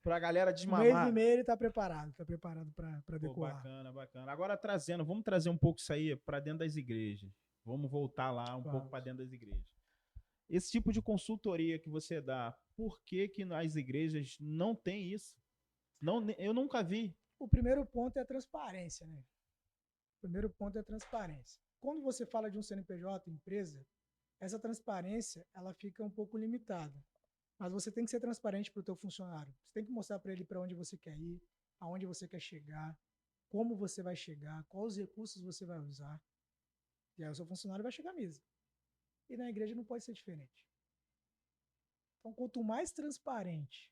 Para a galera desmamar. 1 mês e meio ele está preparado para decolar. Bacana. Agora vamos trazer um pouco isso aí para dentro das igrejas. Vamos voltar lá pouco para dentro das igrejas. Esse tipo de consultoria que você dá, por que nas igrejas não tem isso? Não, eu nunca vi. O primeiro ponto é a transparência, né? Quando você fala de um CNPJ, empresa, essa transparência ela fica um pouco limitada. Mas você tem que ser transparente para o teu funcionário. Você tem que mostrar para ele para onde você quer ir, aonde você quer chegar, como você vai chegar, quais recursos você vai usar. E aí o seu funcionário vai chegar mesmo. E na igreja não pode ser diferente. Então, quanto mais transparente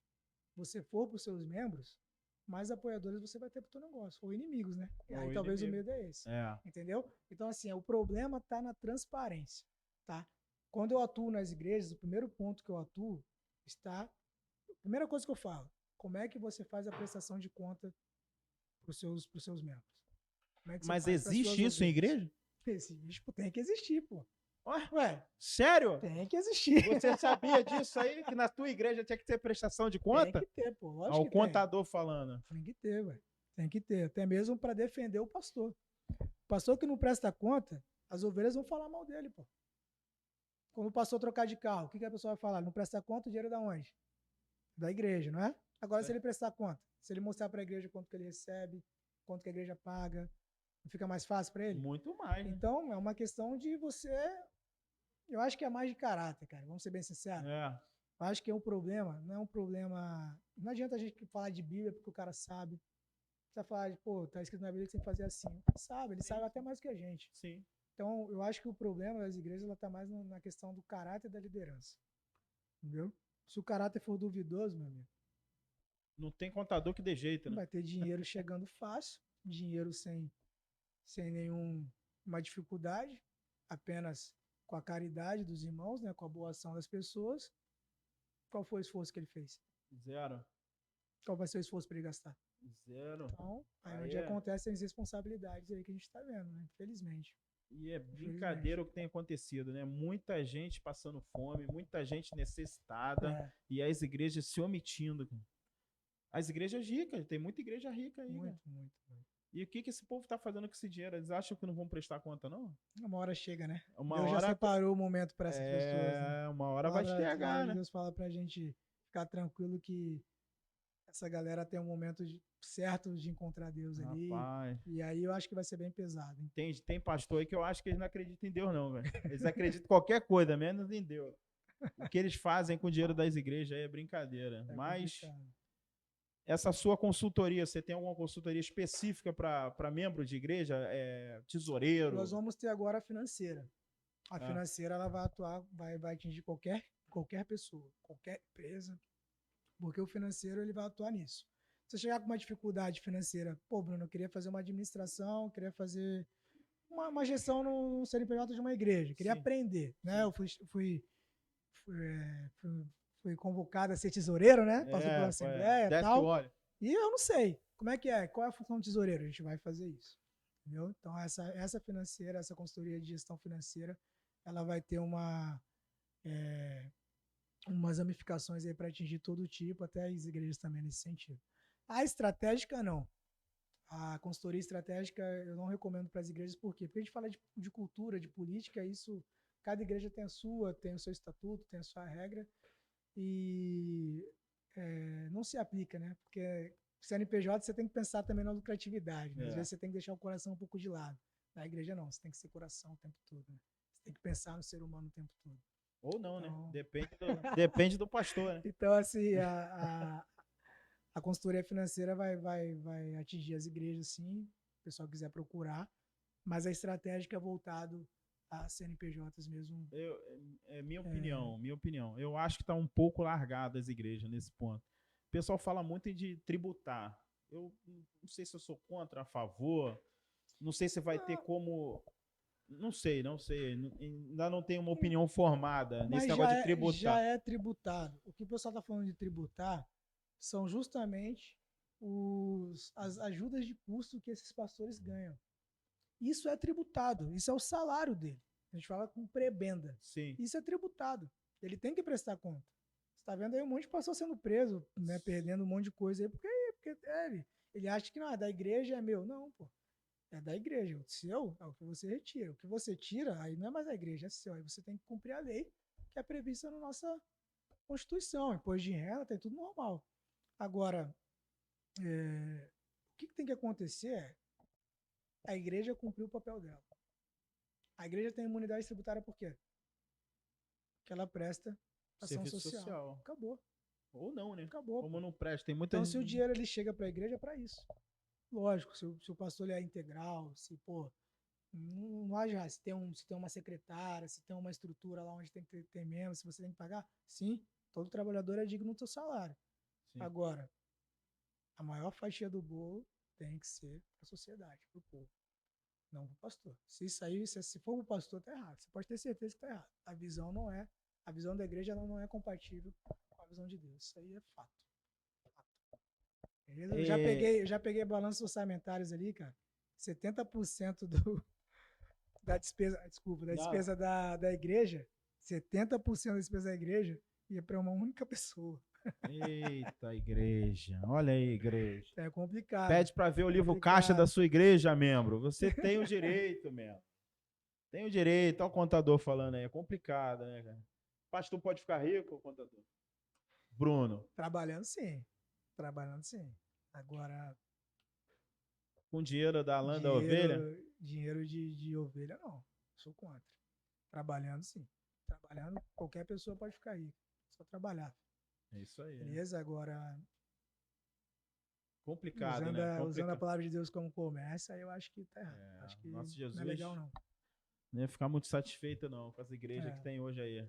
você for para os seus membros, mais apoiadores você vai ter para o teu negócio. Ou inimigos, né? E aí talvez o medo é esse. Entendeu? Então, assim, o problema está na transparência. Tá? Quando eu atuo nas igrejas, o primeiro ponto que eu atuo está... A primeira coisa que eu falo, como é que você faz a prestação de conta para os seus membros? Mas existe isso em igreja? Existe, tem que existir, pô. Ué, sério? Tem que existir. Você sabia disso aí? Que na tua igreja tinha que ter prestação de conta? Tem que ter, pô. Lógico que tem. O contador falando. Tem que ter, ué. Tem que ter. Até mesmo para defender o pastor. O pastor que não presta conta, as ovelhas vão falar mal dele, pô. Quando o pastor trocar de carro, o que a pessoa vai falar? Não presta conta, o dinheiro é da onde? Da igreja, não é? Agora, se ele prestar conta, se ele mostrar para a igreja quanto que ele recebe, quanto que a igreja paga, Não fica mais fácil para ele? Muito mais, né? Então, é uma questão de você... Eu acho que é mais de caráter, cara. Vamos ser bem sinceros. É. Eu acho que é um problema, não é um problema... Não adianta a gente falar de Bíblia porque o cara sabe. Você vai falar de, pô, tá escrito na Bíblia que tem que fazer assim. O cara sabe, ele sabe até mais que a gente. Sim. Então, eu acho que o problema das igrejas ela tá mais na questão do caráter da liderança. Entendeu? Se o caráter for duvidoso, meu amigo, Não tem contador que dê jeito, não né? vai ter dinheiro chegando fácil, dinheiro sem nenhuma dificuldade, apenas com a caridade dos irmãos, né, com a boa ação das pessoas. Qual foi o esforço que ele fez? Zero. Qual vai ser o esforço para ele gastar? Zero. Então, aí Aí onde é... acontecem as responsabilidades aí que a gente está vendo, né? Infelizmente. E é brincadeira o que tem acontecido, né? Muita gente passando fome, muita gente necessitada e as igrejas se omitindo. As igrejas ricas, tem muita igreja rica aí. Muito, muito. E o que esse povo tá fazendo com esse dinheiro? Eles acham que não vão prestar conta, não? Uma hora chega, né? Uma Deus hora já separou o momento para essas pessoas. Né? uma hora vai chegar, né? Deus fala pra gente ficar tranquilo que essa galera tem um momento certo de encontrar Deus ali. Rapaz. E aí eu acho que vai ser bem pesado. Tem pastor aí que eu acho que eles não acreditam em Deus, não, velho. Eles acreditam em qualquer coisa, menos em Deus. O que eles fazem com o dinheiro das igrejas aí é brincadeira. Mas complicado. Essa sua consultoria, você tem alguma consultoria específica para membro de igreja? Tesoureiro? Nós vamos ter agora a financeira. A financeira ela vai atuar, vai atingir qualquer pessoa, qualquer empresa, porque o financeiro ele vai atuar nisso. Se você chegar com uma dificuldade financeira, pô, Bruno, eu queria fazer uma administração, queria fazer uma gestão no CNPJ de uma igreja, queria aprender, né? Eu fui convocado a ser tesoureiro, né? Passou pela Assembleia e tal. E eu não sei como é que é, qual é a função do tesoureiro? A gente vai fazer isso, entendeu? Então, essa financeira, essa consultoria de gestão financeira, ela vai ter umas ramificações aí para atingir todo tipo, até as igrejas também nesse sentido. A estratégica, não. A consultoria estratégica eu não recomendo para as igrejas, por quê? Porque a gente fala de cultura, de política, isso, cada igreja tem a sua, tem o seu estatuto, tem a sua regra, e não se aplica, né? Porque CNPJ você tem que pensar também na lucratividade, né? Às vezes você tem que deixar o coração um pouco de lado. Na igreja não, você tem que ser coração o tempo todo, né? Você tem que pensar no ser humano o tempo todo. Ou não, então, né? Depende do pastor, né? Então, assim, a consultoria financeira vai atingir as igrejas, sim, se o pessoal quiser procurar, mas a estratégica é voltado a CNPJs mesmo. Minha opinião. Eu acho que está um pouco largado as igrejas nesse ponto. O pessoal fala muito de tributar. Eu não sei se eu sou contra, a favor. Não sei se vai ter como... Não sei. Ainda não tenho uma opinião formada nesse negócio de tributar. Já é tributado. O que o pessoal está falando de tributar são justamente as ajudas de custo que esses pastores ganham. Isso é tributado, isso é o salário dele. A gente fala com prebenda. Sim. Isso é tributado. Ele tem que prestar conta. Você está vendo aí um monte de pastor sendo preso, né, perdendo um monte de coisa aí, porque ele acha que não, é da igreja, é meu. Não, pô. É da igreja. O seu é o que você retira. O que você tira, aí não é mais da igreja, é seu. Aí você tem que cumprir a lei que é prevista na nossa Constituição. Imposto de renda, tem tudo normal. Agora, o que tem que acontecer é a igreja cumprir o papel dela. A igreja tem imunidade tributária por quê? Porque ela presta ação social. Acabou. Ou não, né? Acabou. Como não presta, tem muita Então, se o dinheiro ele chega para a igreja, é para isso. Lógico, se o pastor ele é integral, se, pô, não haja, se tem uma secretária, se tem uma estrutura lá onde tem que ter membros, se você tem que pagar, sim, todo trabalhador é digno do seu salário. Sim. Agora, a maior fatia do bolo tem que ser para a sociedade, para o povo, não para o pastor. Se for para o pastor, está errado. Você pode ter certeza que está errado. A visão da igreja ela não é compatível com a visão de Deus. Isso aí é fato. Beleza? Eu já peguei balanços orçamentários ali, cara. 70% da despesa da igreja, 70% da despesa da igreja ia para uma única pessoa. Eita, igreja. Olha aí, igreja. É complicado. Pede para ver o livro caixa da sua igreja, membro. Você tem o direito, membro. Tem o direito. Olha o contador falando aí. É complicado, né, cara? Pastor pode ficar rico, contador? Bruno. Trabalhando sim. Agora, Com dinheiro da lã da ovelha? Dinheiro de ovelha, não. Sou contra. Trabalhando, sim. Trabalhando, qualquer pessoa pode ficar rica. Só trabalhar. É isso aí. Beleza? Agora, Complicado, né? usando a palavra de Deus como comércio, aí eu acho que tá errado. Acho que Nosso Jesus não é legal, não. Não ia ficar muito satisfeito, não, com essa igreja que É. tem hoje aí.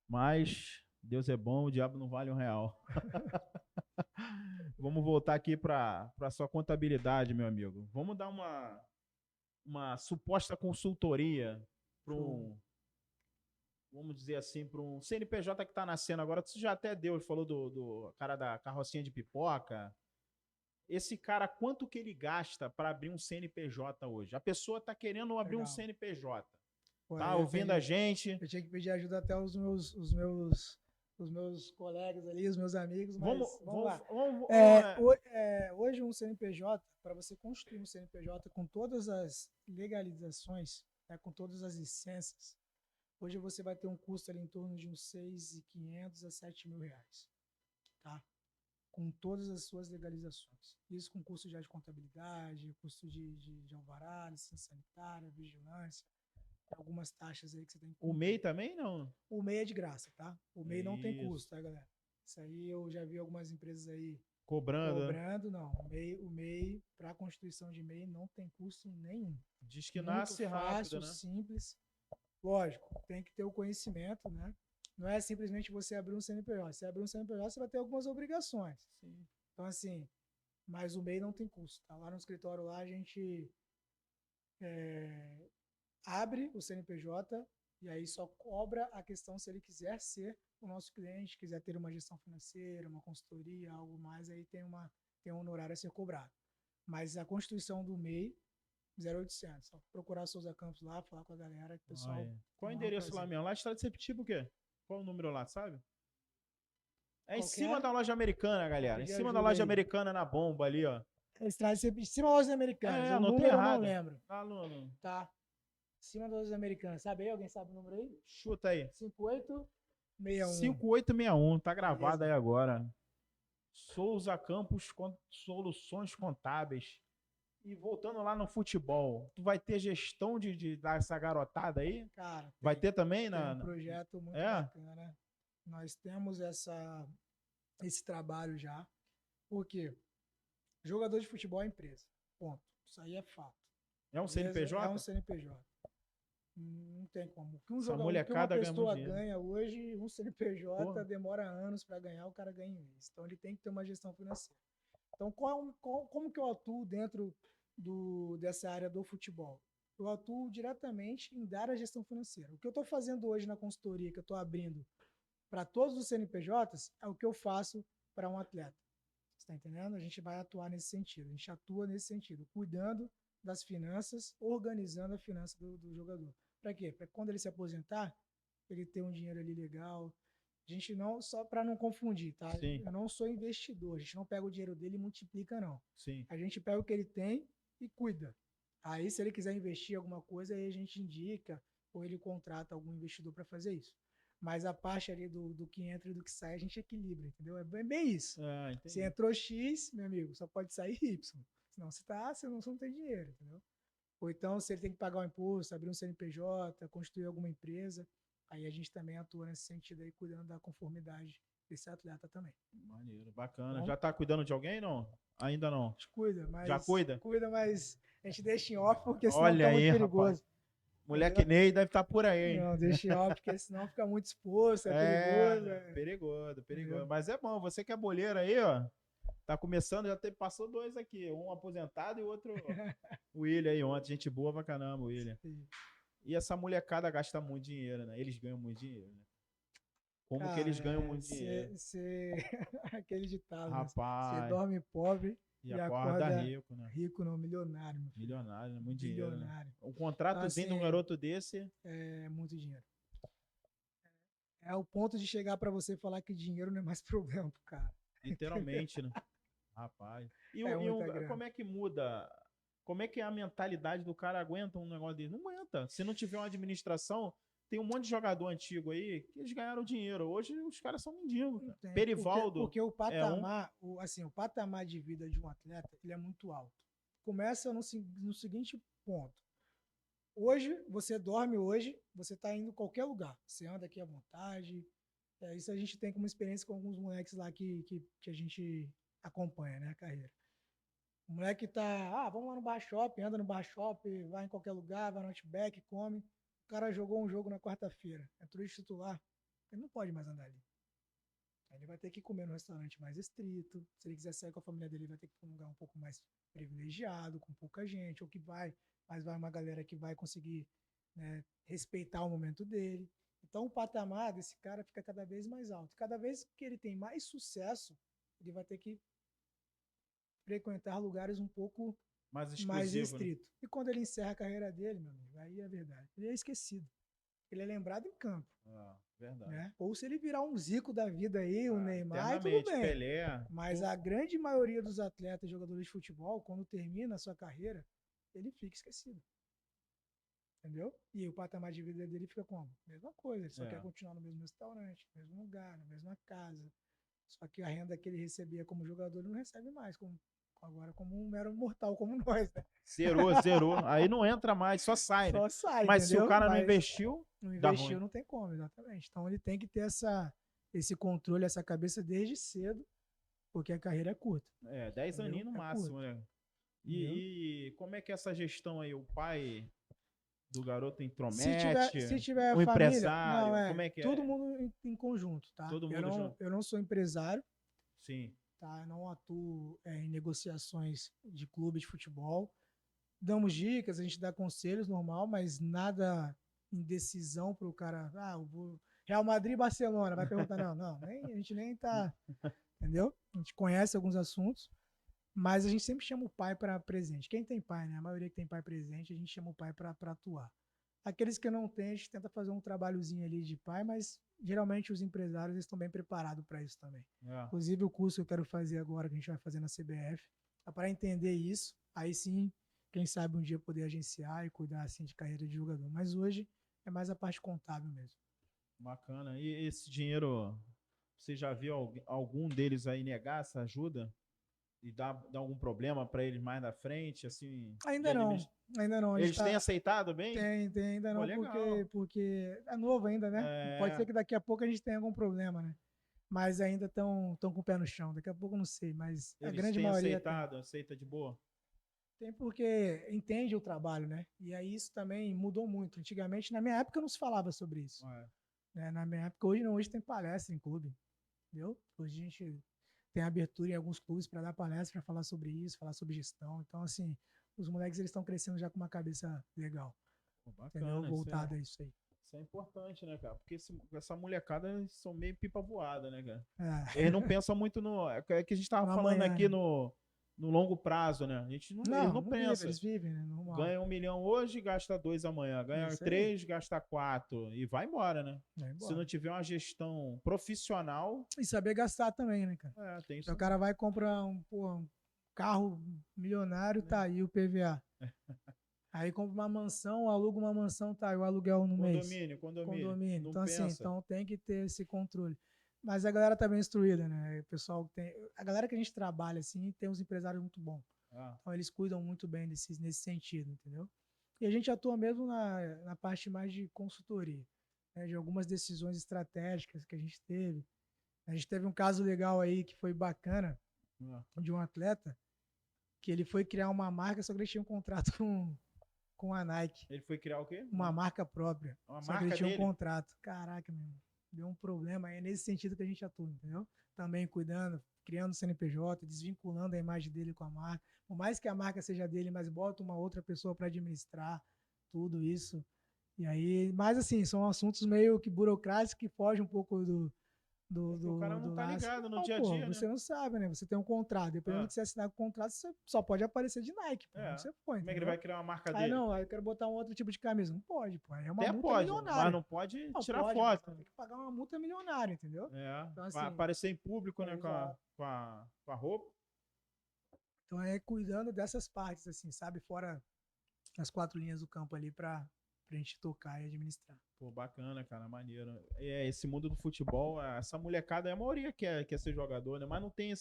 Mas Deus é bom, o diabo não vale R$ 1. Vamos voltar aqui para a sua contabilidade, meu amigo. Vamos dar uma suposta consultoria para um, vamos dizer assim, para um CNPJ que está nascendo agora. Você já até deu, falou do cara da carrocinha de pipoca. Esse cara, quanto que ele gasta para abrir um CNPJ hoje? A pessoa está querendo abrir um CNPJ. Pô, tá ouvindo a gente? Eu tinha que pedir ajuda até os meus colegas ali, os meus amigos, mas vamos lá. Hoje um CNPJ, para você construir um CNPJ com todas as legalizações, né, com todas as licenças, hoje você vai ter um custo ali em torno de uns R$6.500 a R$7.000, tá? Com todas as suas legalizações. Isso com custo de contabilidade, custo de alvará, licença sanitária, vigilância, algumas taxas aí que você tem que... O MEI também não? O MEI é de graça, tá? O MEI não tem custo, tá, galera? Isso aí eu já vi algumas empresas aí cobrando, não. O MEI para a constituição de MEI não tem custo nenhum. Diz que nasce rápido, né? Simples. Lógico, tem que ter o conhecimento, né? Não é simplesmente você abrir um CNPJ. Se abrir um CNPJ, você vai ter algumas obrigações. Sim. Então, assim, mas o MEI não tem custo, tá? Lá no escritório, lá a gente abre o CNPJ e aí só cobra a questão se ele quiser ser o nosso cliente, quiser ter uma gestão financeira, uma consultoria, algo mais, aí tem um honorário a ser cobrado. Mas a constituição do MEI, 0800. Só procurar a Souza Campos lá, falar com a galera, que o pessoal... Qual o endereço lá mesmo? Lá está receptivo o quê? Qual o número lá, sabe? É em cima da loja americana, galera. Em cima da loja americana, na bomba ali, ó. Estrada em cima da loja americana. O não número tem eu não lembro. Tá, Luno. Tá. Em cima da loja americana. Sabe aí? Alguém sabe o número aí? Chuta aí. 5861. 5861. Tá gravado aí agora. Souza Campos Soluções Contábeis. E voltando lá no futebol, tu vai ter gestão de dar essa garotada aí? Cara, vai ter também? Tem um projeto muito bacana. Nós temos esse trabalho já. Por quê? Jogador de futebol é empresa. Ponto. Isso aí é fato. É um CNPJ? É um CNPJ. Não tem como. O que uma pessoa ganha hoje, um CNPJ demora anos para ganhar, o cara ganha em mês. Então ele tem que ter uma gestão financeira. Então como que eu atuo dentro dessa área do futebol? Eu atuo diretamente em dar a gestão financeira. O que eu estou fazendo hoje na consultoria, que eu estou abrindo para todos os CNPJs, é o que eu faço para um atleta. Você está entendendo? A gente vai atuar nesse sentido. A gente atua nesse sentido, cuidando das finanças, organizando a finança do jogador. Para quê? Para quando ele se aposentar, ele ter um dinheiro ali legal. A gente não, só para não confundir, tá? Sim. Eu não sou investidor, a gente não pega o dinheiro dele e multiplica, não. Sim. A gente pega o que ele tem e cuida. Aí, se ele quiser investir em alguma coisa, aí a gente indica ou ele contrata algum investidor para fazer isso. Mas a parte ali do que entra e do que sai, a gente equilibra, entendeu? É bem isso. Se entrou X, meu amigo, só pode sair Y. Senão você não tem dinheiro, entendeu? Ou então, se ele tem que pagar o imposto, abrir um CNPJ, constituir alguma empresa, aí a gente também atua nesse sentido aí, cuidando da conformidade desse atleta também. Maneiro, bacana. Já tá cuidando de alguém, não? Ainda não? A gente cuida, mas... Já cuida? Cuida, mas a gente deixa em off, porque senão Olha fica muito perigoso. Rapaz. Moleque Ney deve estar por aí, hein? Não, deixa em off, porque senão fica muito exposto, perigoso. Perigoso. Entendeu? Mas é bom, você que é boleiro aí, ó, tá começando, passou 2 aqui, um aposentado e o outro, o William aí ontem, gente boa pra caramba, o William. Sim. E essa molecada gasta muito dinheiro, né? Eles ganham muito dinheiro, né? Como que eles ganham muito dinheiro? Aquele ditado, rapaz, você dorme pobre e acorda rico, né? Rico não, milionário. Meu filho. Milionário, né? Muito dinheiro. Milionário. Né? Um contratozinho de um garoto desse... É muito dinheiro. É o ponto de chegar pra você falar que dinheiro não é mais problema pro cara. Literalmente, né? Rapaz. Como é que muda? Como é que a mentalidade do cara aguenta um negócio desse? Não aguenta. Se não tiver uma administração, tem um monte de jogador antigo aí que eles ganharam dinheiro. Hoje os caras são mendigos. Perivaldo. Porque o patamar, o patamar de vida de um atleta, ele é muito alto. começa no seguinte ponto. Hoje, você dorme hoje, você está indo em qualquer lugar. Você anda aqui à vontade. Isso a gente tem como experiência com alguns moleques lá que a gente acompanha, né, a carreira. O moleque tá, vamos lá no bar shop, anda no bar shop, vai em qualquer lugar, vai no Outback, come. O cara jogou um jogo na quarta-feira, entrou de titular, ele não pode mais andar ali. Aí ele vai ter que comer no restaurante mais restrito. Se ele quiser sair com a família dele, ele vai ter que ir para um lugar um pouco mais privilegiado, com pouca gente, ou que vai, mas vai uma galera que vai conseguir, né, respeitar o momento dele. Então o patamar desse cara fica cada vez mais alto. Cada vez que ele tem mais sucesso, ele vai ter que frequentar lugares um pouco mais restritos. Né? E quando ele encerra a carreira dele, meu amigo, aí é verdade. Ele é esquecido. Ele é lembrado em campo. Verdade. Né? Ou se ele virar um Zico da vida aí, um Neymar, tudo bem. Pelé, mas a grande maioria dos atletas, jogadores de futebol, quando termina a sua carreira, ele fica esquecido. Entendeu? E o patamar de vida dele fica como? Mesma coisa, ele só quer continuar no mesmo restaurante, no mesmo lugar, na mesma casa. Só que a renda que ele recebia como jogador, ele não recebe mais, agora como um mero mortal como nós, né? Zerou. Aí não entra mais, só sai, né? Só sai, mas entendeu? Se o cara não investiu, não tem como, exatamente. Então ele tem que ter esse controle, essa cabeça desde cedo, porque a carreira é curta. 10 aninhos no máximo, né? E como é que é essa gestão aí? O pai do garoto intromete? Se tiver o família, empresário, como é que todo mundo em conjunto, tá? Todo mundo junto. Eu não sou empresário. Sim. Tá? Eu não atuo em negociações de clube de futebol. Damos dicas, a gente dá conselhos normal, mas nada em decisão para o cara. Real Madrid e Barcelona, vai perguntar, não, a gente nem tá, entendeu? A gente conhece alguns assuntos, mas a gente sempre chama o pai para presente. Quem tem pai, né? A maioria que tem pai presente, a gente chama o pai para atuar. Aqueles que não têm, a gente tenta fazer um trabalhozinho ali de pai, mas geralmente os empresários estão bem preparados para isso também. Inclusive o curso que eu quero fazer agora, que a gente vai fazer na CBF, é para entender isso, aí sim, quem sabe um dia poder agenciar e cuidar assim de carreira de jogador. Mas hoje é mais a parte contábil mesmo. Bacana. E esse dinheiro, você já viu algum deles aí negar essa ajuda? E dá algum problema para eles mais na frente, assim? Ainda não. Eles têm aceitado bem? Tem, ainda não, porque é novo ainda, né? Pode ser que daqui a pouco a gente tenha algum problema, né? Mas ainda estão com o pé no chão. Daqui a pouco eu não sei, mas eles a grande maioria aceita de boa? Tem porque entende o trabalho, né? E aí isso também mudou muito. Antigamente, na minha época, não se falava sobre isso. Né? Na minha época, hoje tem palestra em clube, entendeu? Hoje a gente tem abertura em alguns clubes para dar palestra, para falar sobre isso, falar sobre gestão. Então, assim, os moleques eles estão crescendo já com uma cabeça legal. Bacana, entendeu? Voltada a isso aí. Isso é importante, né, cara? Porque essa molecada são meio pipa voada, né, cara? Eles não pensam muito no... É que a gente tava falando amanhã, aqui no longo prazo, né? A gente eles não pensam. Eles vivem, né? Normal. Ganha 1 milhão hoje, gasta 2 amanhã. Ganha 3, gasta 4. E vai embora, né? Se não tiver uma gestão profissional... E saber gastar também, né, cara? Tem isso. Então, o cara vai comprar um carro milionário, tá aí o PVA. Aí compra uma mansão, aluga uma mansão, tá aí o aluguel no mês. Condomínio. Então, assim, tem que ter esse controle. Mas a galera tá bem instruída, né? O pessoal a galera que a gente trabalha, assim, tem uns empresários muito bons. Então, eles cuidam muito bem nesse sentido, entendeu? E a gente atua mesmo na parte mais de consultoria, né? De algumas decisões estratégicas que a gente teve. A gente teve um caso legal aí que foi bacana, de um atleta, que ele foi criar uma marca, só que ele tinha um contrato com a Nike. Ele foi criar o quê? Uma marca própria. Só que ele tinha um contrato. Caraca, meu irmão. Deu um problema aí nesse sentido que a gente atua, entendeu? Também cuidando, criando o CNPJ, desvinculando a imagem dele com a marca. Por mais que a marca seja dele, mas bota uma outra pessoa para administrar tudo isso. E aí, mas assim, são assuntos meio que burocráticos que fogem um pouco o cara não tá ligado no dia a dia, Você não sabe, né? Você tem um contrato. Dependendo de você assinar com o contrato, você só pode aparecer de Nike. Você põe. Como é que ele vai criar uma marca dele? Aí eu quero botar um outro tipo de camisa. Não pode, pô. É uma multa milionária. Mas não pode tirar foto. Tem que pagar uma multa milionária, entendeu? Então, assim, vai aparecer em público, né? Com a roupa. Então é cuidando dessas partes, assim, sabe? Fora as 4 linhas do campo ali pra gente tocar e administrar. Pô, bacana, cara, maneiro. Esse mundo do futebol, essa molecada, a maioria quer ser jogador, né? Mas não tem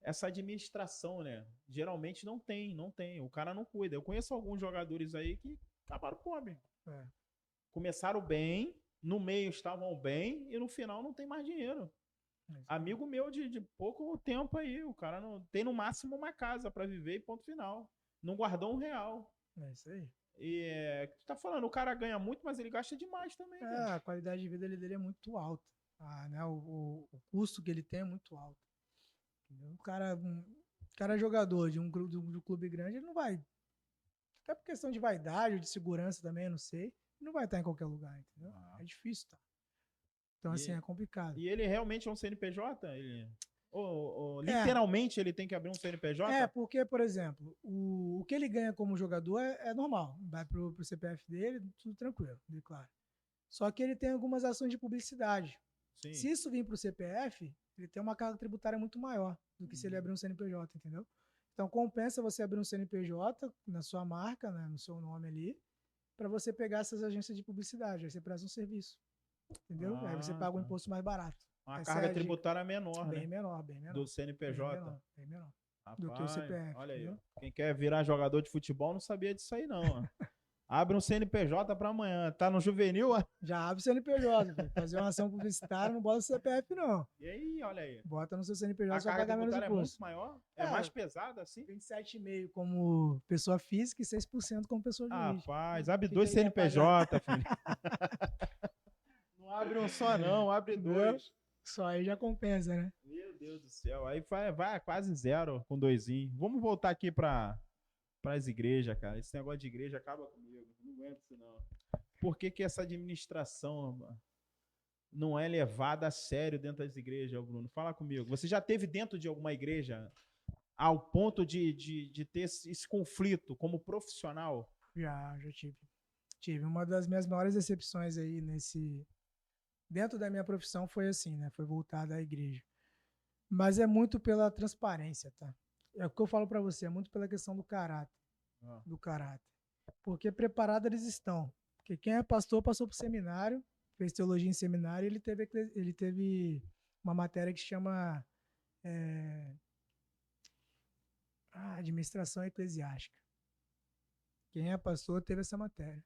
essa administração, né? Geralmente não tem. O cara não cuida. Eu conheço alguns jogadores aí que acabaram pobre. É. Começaram bem, no meio estavam bem e no final não tem mais dinheiro. Amigo meu de pouco tempo aí, o cara não tem no máximo uma casa para viver e ponto final. Não guardou R$ 1. É isso aí. E tu tá falando, o cara ganha muito, mas ele gasta demais também, cara. A qualidade de vida dele é muito alta. Né, o custo que ele tem é muito alto. Entendeu? O cara é jogador de um clube grande, ele não vai. Até por questão de vaidade ou de segurança também, eu não sei. Não vai estar em qualquer lugar, entendeu? É difícil, tá? Então, assim, é complicado. E ele realmente é um CNPJ? Literalmente ele tem que abrir um CNPJ? Porque, por exemplo, o que ele ganha como jogador é normal. Vai pro CPF dele, tudo tranquilo, claro. Só que ele tem algumas ações de publicidade. Sim. Se isso vir pro CPF, ele tem uma carga tributária muito maior do que se ele abrir um CNPJ, entendeu? Então, compensa você abrir um CNPJ na sua marca, né, no seu nome ali, para você pegar essas agências de publicidade. Aí você presta um serviço. Entendeu? Aí você paga um imposto mais barato. Uma carga tributária menor, bem né? Menor, bem menor. Do CNPJ. Bem menor. Rapaz, do que o CPF. Olha aí. Entendeu? Quem quer virar jogador de futebol não sabia disso aí, não. Abre um CNPJ para amanhã. Tá no juvenil? Já abre o CNPJ. Fazer uma ação publicitária, não bota o CPF, não. E aí, olha aí. Bota no seu CNPJ, a só pagar menos imposto. É muito maior? É mais pesada, assim? 27,5% como pessoa física e 6% como pessoa jurídica. Rapaz, abre 2 CNPJ, filho. Não abre um só, não. Abre 2. Só aí já compensa, né? Meu Deus do céu. Aí vai a quase zero com 2. Vamos voltar aqui para as igrejas, cara. Esse negócio de igreja acaba comigo. Não aguento isso, não. Por que essa administração não é levada a sério dentro das igrejas, Bruno? Fala comigo. Você já teve dentro de alguma igreja ao ponto de ter esse conflito como profissional? Já tive. Tive. Uma das minhas maiores decepções aí dentro da minha profissão foi assim, né? Foi voltada à igreja. Mas é muito pela transparência, tá? É o que eu falo para você, é muito pela questão do caráter. Do caráter. Porque preparado eles estão. Porque quem é pastor passou por seminário, fez teologia em seminário, e ele teve uma matéria que chama administração eclesiástica. Quem é pastor teve essa matéria.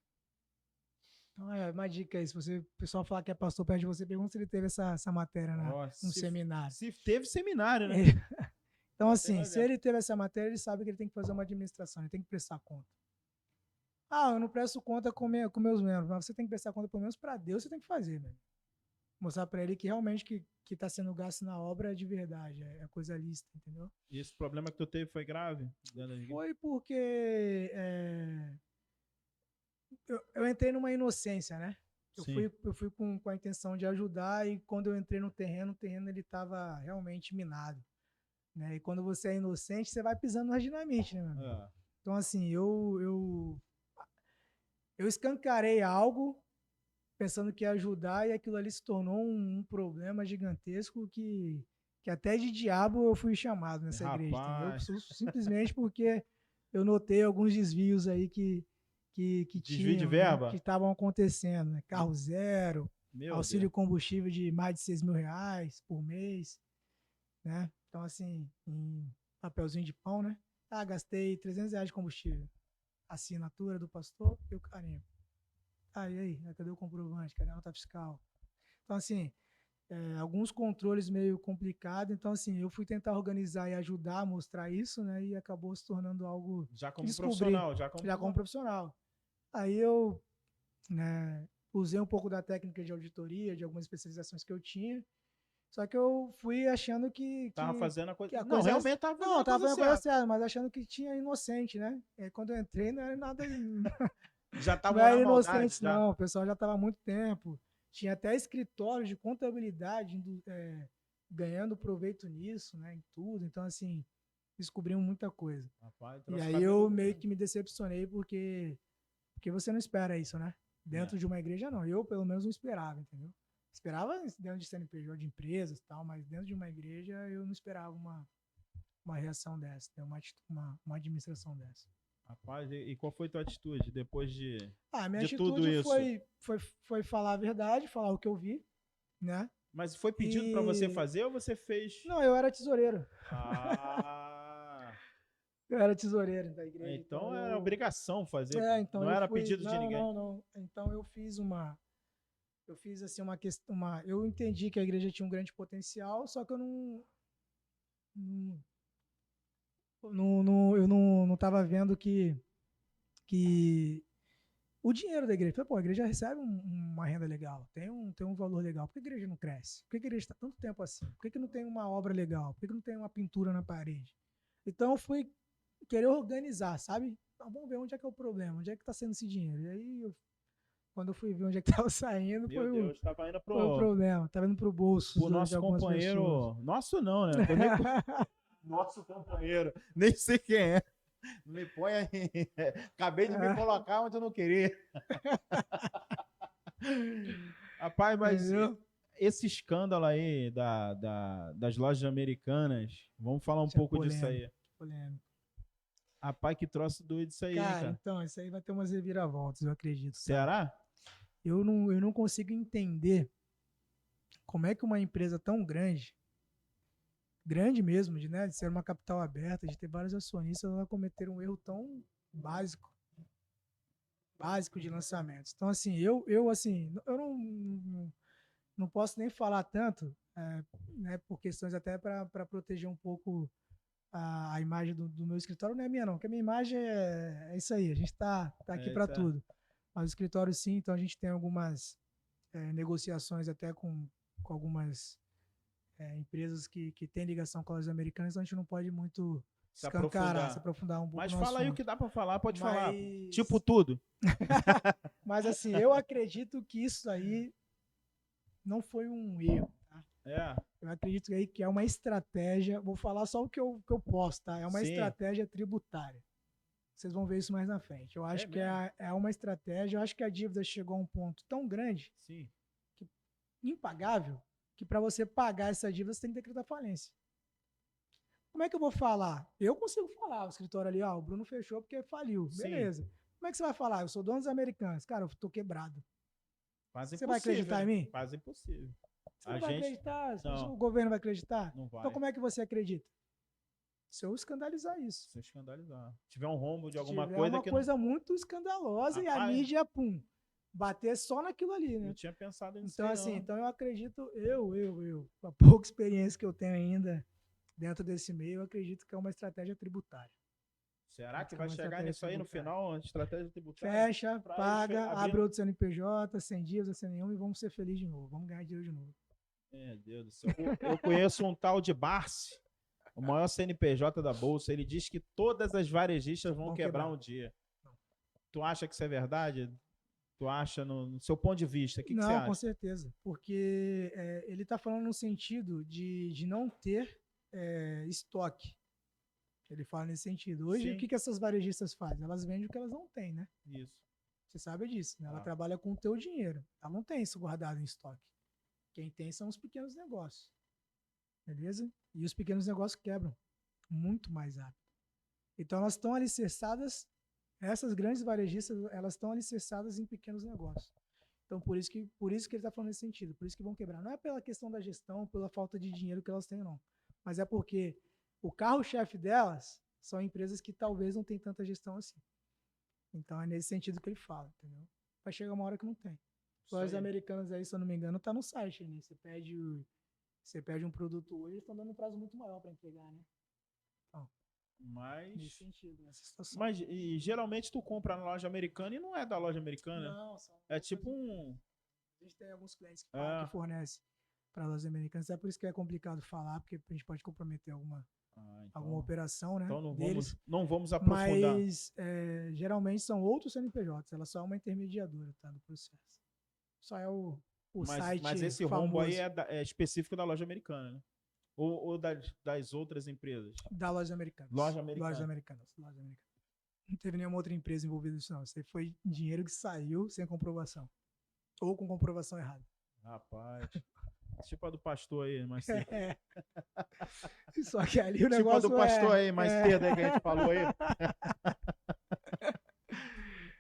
Então, uma dica aí, se o pessoal falar que é pastor perto de você, pergunta se ele teve essa matéria no seminário. Se teve seminário, né? Então, assim, se ele teve essa matéria, ele sabe que ele tem que fazer uma administração, ele tem que prestar conta. Eu não presto conta com meus membros, mas você tem que prestar conta pelo menos para Deus, você tem que fazer, velho. Mostrar para ele que realmente que está sendo gasto na obra é de verdade, é coisa lícita, entendeu? E esse problema que tu teve foi grave? Foi porque eu entrei numa inocência, né? Eu fui com a intenção de ajudar e quando eu entrei no terreno ele estava realmente minado. Né? E quando você é inocente, você vai pisando na dinamite, né, meu amigo? Então, assim, eu escancarei algo pensando que ia ajudar e aquilo ali se tornou um problema gigantesco que até de diabo eu fui chamado nessa igreja, entendeu? Simplesmente porque eu notei alguns desvios aí que desvio de verba? Que estavam acontecendo, né? Carro zero, auxílio combustível de mais de R$6.000 por mês, né? Então, assim, em papelzinho de pão, né? Gastei R$300 de combustível. Assinatura do pastor e o carimbo. E aí? Cadê o comprovante? Cadê a nota fiscal? Então, assim, alguns controles meio complicados. Então, assim, eu fui tentar organizar e ajudar a mostrar isso, né? E acabou se tornando algo... Já como profissional. Já como profissional. Aí eu usei um pouco da técnica de auditoria, de algumas especializações que eu tinha. Só que eu fui achando que... Tava fazendo a coisa... Não, realmente tava fazendo a coisa certa, mas achando que tinha inocente, né? E quando eu entrei, não era nada... Já tava não era inocente, não. O pessoal já estava há muito tempo. Tinha até escritórios de contabilidade ganhando proveito nisso, né? Em tudo. Então, assim, descobrimos muita coisa. Rapaz, e aí eu meio que me decepcionei porque você não espera isso, né? Dentro de uma igreja, não. Eu, pelo menos, não esperava, entendeu? Esperava dentro de CNPJ de empresas e tal, mas dentro de uma igreja eu não esperava uma reação dessa, uma administração dessa. Rapaz, e qual foi a tua atitude depois minha atitude tudo isso? Foi falar a verdade, falar o que eu vi, né? Mas foi pedido pra você fazer ou você fez? Não, eu era tesoureiro. Ah, Eu era tesoureiro da igreja. então era obrigação fazer, pô. Então Não eu era fui. pedido de ninguém. Não. Então eu fiz assim uma questão, eu entendi que a igreja tinha um grande potencial, só que eu não tava vendo que o dinheiro da igreja. Falei, pô, a igreja recebe uma renda legal, tem um valor legal. Por que a igreja não cresce? Por que a igreja está tanto tempo assim? Por que não tem uma obra legal? Por que não tem uma pintura na parede? Então eu fui querer organizar, sabe? Então, vamos ver onde é que é o problema, onde é que está sendo esse dinheiro. E aí, quando eu fui ver onde é que estava saindo, Meu Deus, tava indo foi o problema. Estava indo pro bolso pro de nosso algumas companheiro. pessoas. Nosso não, né? Nosso companheiro. Nem sei quem é. Não me põe aí. Acabei de me colocar onde eu não queria. Rapaz, mas Entendeu? esse escândalo aí das lojas americanas, vamos falar um Isso é pouco disso aí. polêmico. Rapaz, que troço doido isso aí, hein, Cara, cara. então, isso aí vai ter umas reviravoltas, eu acredito. Tá? Será? Eu não consigo entender como é que uma empresa tão grande mesmo, de ser uma capital aberta, de ter vários acionistas, ela vai cometer um erro tão básico de lançamentos. Então, assim, eu não posso nem falar tanto, né, por questões até para proteger um pouco a imagem do meu escritório. Não é minha, não, porque a minha imagem é isso aí, a gente tá aqui para tudo. Mas o escritório, sim, então a gente tem algumas negociações até com algumas empresas que têm ligação com as americanas, então a gente não pode muito se aprofundar um pouco. Mas no fala aí assunto. o que dá para falar, pode falar. Tipo tudo. Mas assim, eu acredito que isso aí não foi um erro. Tá? Eu acredito aí que é uma estratégia. Vou falar só o que eu posso, tá? É uma estratégia tributária. Vocês vão ver isso mais na frente. Eu acho que é uma estratégia. Eu acho que a dívida chegou a um ponto tão grande, impagável, que para você pagar essa dívida você tem que decretar falência. Como é que eu vou falar? Eu consigo falar, o escritório ali, o Bruno fechou porque faliu. Sim. Beleza. Como é que você vai falar? Eu sou dono dos americanos. Cara, eu tô quebrado. Quase você vai acreditar em mim? Quase impossível. Você não vai acreditar? Não. O governo vai acreditar? Não vai. Então como é que você acredita? Se eu escandalizar isso. Se eu escandalizar. Se tiver um rombo de alguma coisa... uma coisa muito escandalosa e a mídia, bater só naquilo ali, né? Eu tinha pensado nisso. Então, assim, então eu acredito, com a pouca experiência que eu tenho ainda dentro desse meio, eu acredito que é uma estratégia tributária. Será que vai chegar nisso aí no final, a estratégia tributária? Fecha, paga, abre outro CNPJ, sem dívida, sem nenhum, e vamos ser felizes de novo. Vamos ganhar dinheiro de novo. Meu Deus do céu. Eu conheço um tal de Barsi, o maior CNPJ da Bolsa. Ele diz que todas as varejistas vão quebrar um dia. Tu acha que isso é verdade? Tu acha, no seu ponto de vista? O que você acha? Não, com certeza. Porque ele está falando no sentido de não ter estoque. Ele fala nesse sentido. Hoje, o que essas varejistas fazem? Elas vendem o que elas não têm, né? Isso. Você sabe disso, né? Ela trabalha com o teu dinheiro. Ela não tem isso guardado em estoque. Quem tem são os pequenos negócios. Beleza? E os pequenos negócios quebram muito mais rápido. Então, elas estão alicerçadas, essas grandes varejistas, elas estão alicerçadas em pequenos negócios. Então, por isso que ele está falando nesse sentido. Por isso que vão quebrar. Não é pela questão da gestão, pela falta de dinheiro que elas têm, não. Mas é porque o carro-chefe delas são empresas que talvez não tenham tanta gestão assim. Então, é nesse sentido que ele fala, entendeu? Vai chegar uma hora que não tem. As americanas aí, se eu não me engano, tá no site, né? Você pede um produto hoje, eles estão dando um prazo muito maior para entregar, né? Então, nesse sentido, nessa situação. Mas e, geralmente tu compra na loja americana e não é da loja americana? Não, é tipo um... A gente tem alguns clientes que fornecem para lojas americanas. É por isso que é complicado falar, porque a gente pode comprometer alguma operação, né? Então não vamos aprofundar. Mas geralmente são outros CNPJs, ela só é uma intermediadora, tá, do processo. Só é o site. Mas esse rombo aí é específico da loja americana, né? Ou das outras empresas? Da loja americana. Loja americana. Não teve nenhuma outra empresa envolvida nisso, não. Isso aí foi dinheiro que saiu sem comprovação. Ou com comprovação errada. Rapaz. Tipo a do pastor aí, mais cedo. Só que ali o Tipo negócio a do pastor aí, mais cedo aí que a gente falou aí.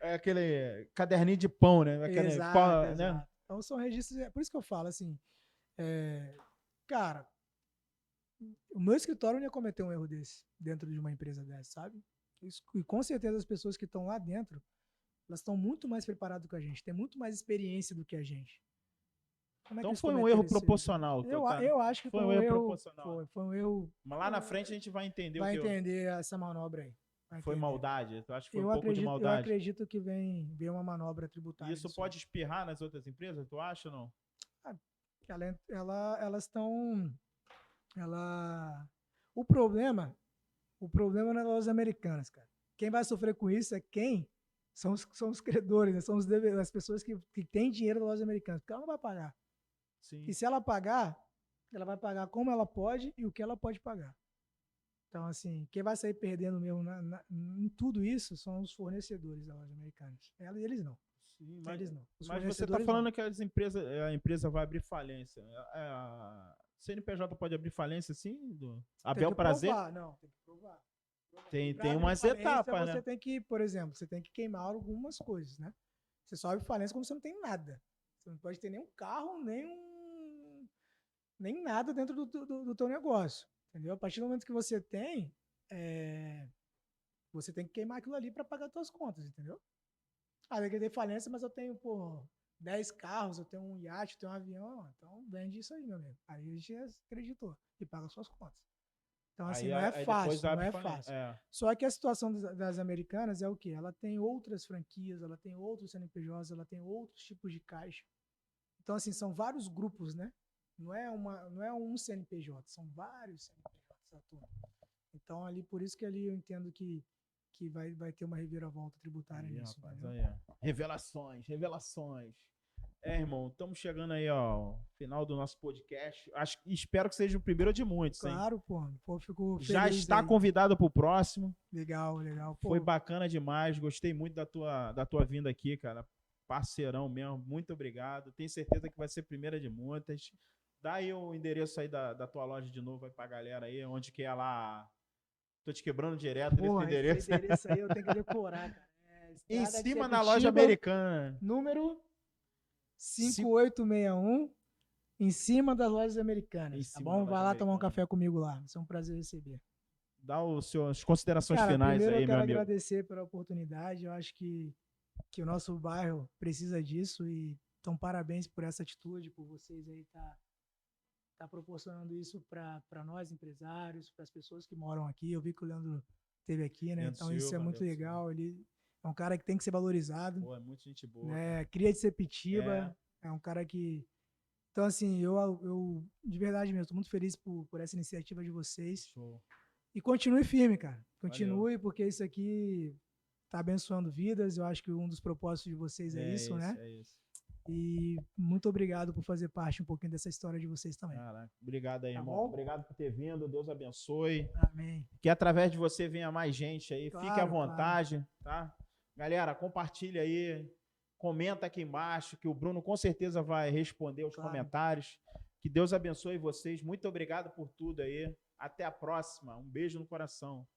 É aquele caderninho de pão, né? Exato. Então são registros... É por isso que eu falo, assim, Cara, o meu escritório não ia cometer um erro desse dentro de uma empresa dessa, sabe? E com certeza as pessoas que estão lá dentro, elas estão muito mais preparadas que a gente, têm muito mais experiência do que a gente. Como é que Então eles foi um erro cometeram esse erro? proporcional. Eu acho que Foi um erro proporcional. foi um erro. Mas lá na frente a gente vai entender Vai o que entender essa manobra aí. Vai foi entender. maldade. Eu acho que foi um pouco de Eu maldade. acredito que vem uma manobra tributária. E isso disso. pode espirrar nas outras empresas, tu acha ou não? Elas estão. O problema não é das lojas americanas, cara. Quem vai sofrer com isso é quem são os credores, né? São as pessoas que têm dinheiro das lojas americanas, porque ela não vai pagar. Sim. E se ela pagar, ela vai pagar como ela pode e o que ela pode pagar. Então, assim, quem vai sair perdendo mesmo em tudo isso são os fornecedores das lojas americanas. Eles não. Sim, eles não. Mas você está falando que a empresa vai abrir falência. A CNPJ pode abrir falência, sim? Abel Prazer? Não, tem que provar. Tem umas etapas, né? Você tem que, por exemplo, você tem que queimar algumas coisas, né? Você só abre falência quando você não tem nada. Você não pode ter nenhum carro, nem nada dentro do teu negócio. Entendeu? A partir do momento que você tem que queimar aquilo ali para pagar as suas contas, entendeu? Ah, eu queria ter falência, mas eu tenho, 10 carros, eu tenho um iate, eu tenho um avião, então vende isso aí, meu amigo. Aí a gente acreditou e paga as suas contas. Então, assim, não é fácil, não é fácil. Só que a situação das americanas é o quê? Ela tem outras franquias, ela tem outros CNPJs, ela tem outros tipos de caixa. Então, assim, são vários grupos, né? Não é um CNPJ, são vários CNPJs. Então, ali, por isso que ali eu entendo que vai ter uma reviravolta tributária nisso. Rapaz, revelações. Irmão, estamos chegando aí ao final do nosso podcast. Espero que seja o primeiro de muitos, hein? Claro, fico feliz. Já está convidado para o próximo. Legal. Foi bacana demais, gostei muito da tua vinda aqui, cara. Parceirão mesmo, muito obrigado. Tenho certeza que vai ser a primeira de muitas. Dá aí o endereço aí da tua loja de novo aí pra galera aí, onde que é lá. Tô te quebrando direto nesse endereço. Esse endereço aí eu tenho que decorar, cara. Em cima da loja americana. Número 5861, em cima das lojas americanas. Tá bom? Vai lá tomar um café comigo lá. Vai ser um prazer receber. Dá as considerações finais aí, meu amigo. Eu quero agradecer pela oportunidade. Eu acho que o nosso bairro precisa disso e então parabéns por essa atitude, por vocês aí tá proporcionando isso para nós empresários, para as pessoas que moram aqui. Eu vi que o Leandro esteve aqui, né? Então isso é muito legal. Ele é um cara que tem que ser valorizado. É muito gente boa. Né? Cria de Sepitiba. É um cara que... Então, assim, eu de verdade mesmo, estou muito feliz por essa iniciativa de vocês. Show. E continue firme, cara. Continue, porque isso aqui tá abençoando vidas. Eu acho que um dos propósitos de vocês é isso, né? É isso. E muito obrigado por fazer parte um pouquinho dessa história de vocês também. Caraca, obrigado aí, tá irmão. Bom? Obrigado por ter vindo. Deus abençoe. Amém. Que através de você venha mais gente aí. Fique à vontade, tá? Galera, compartilha aí. Comenta aqui embaixo, que o Bruno com certeza vai responder os comentários. Que Deus abençoe vocês. Muito obrigado por tudo aí. Até a próxima. Um beijo no coração.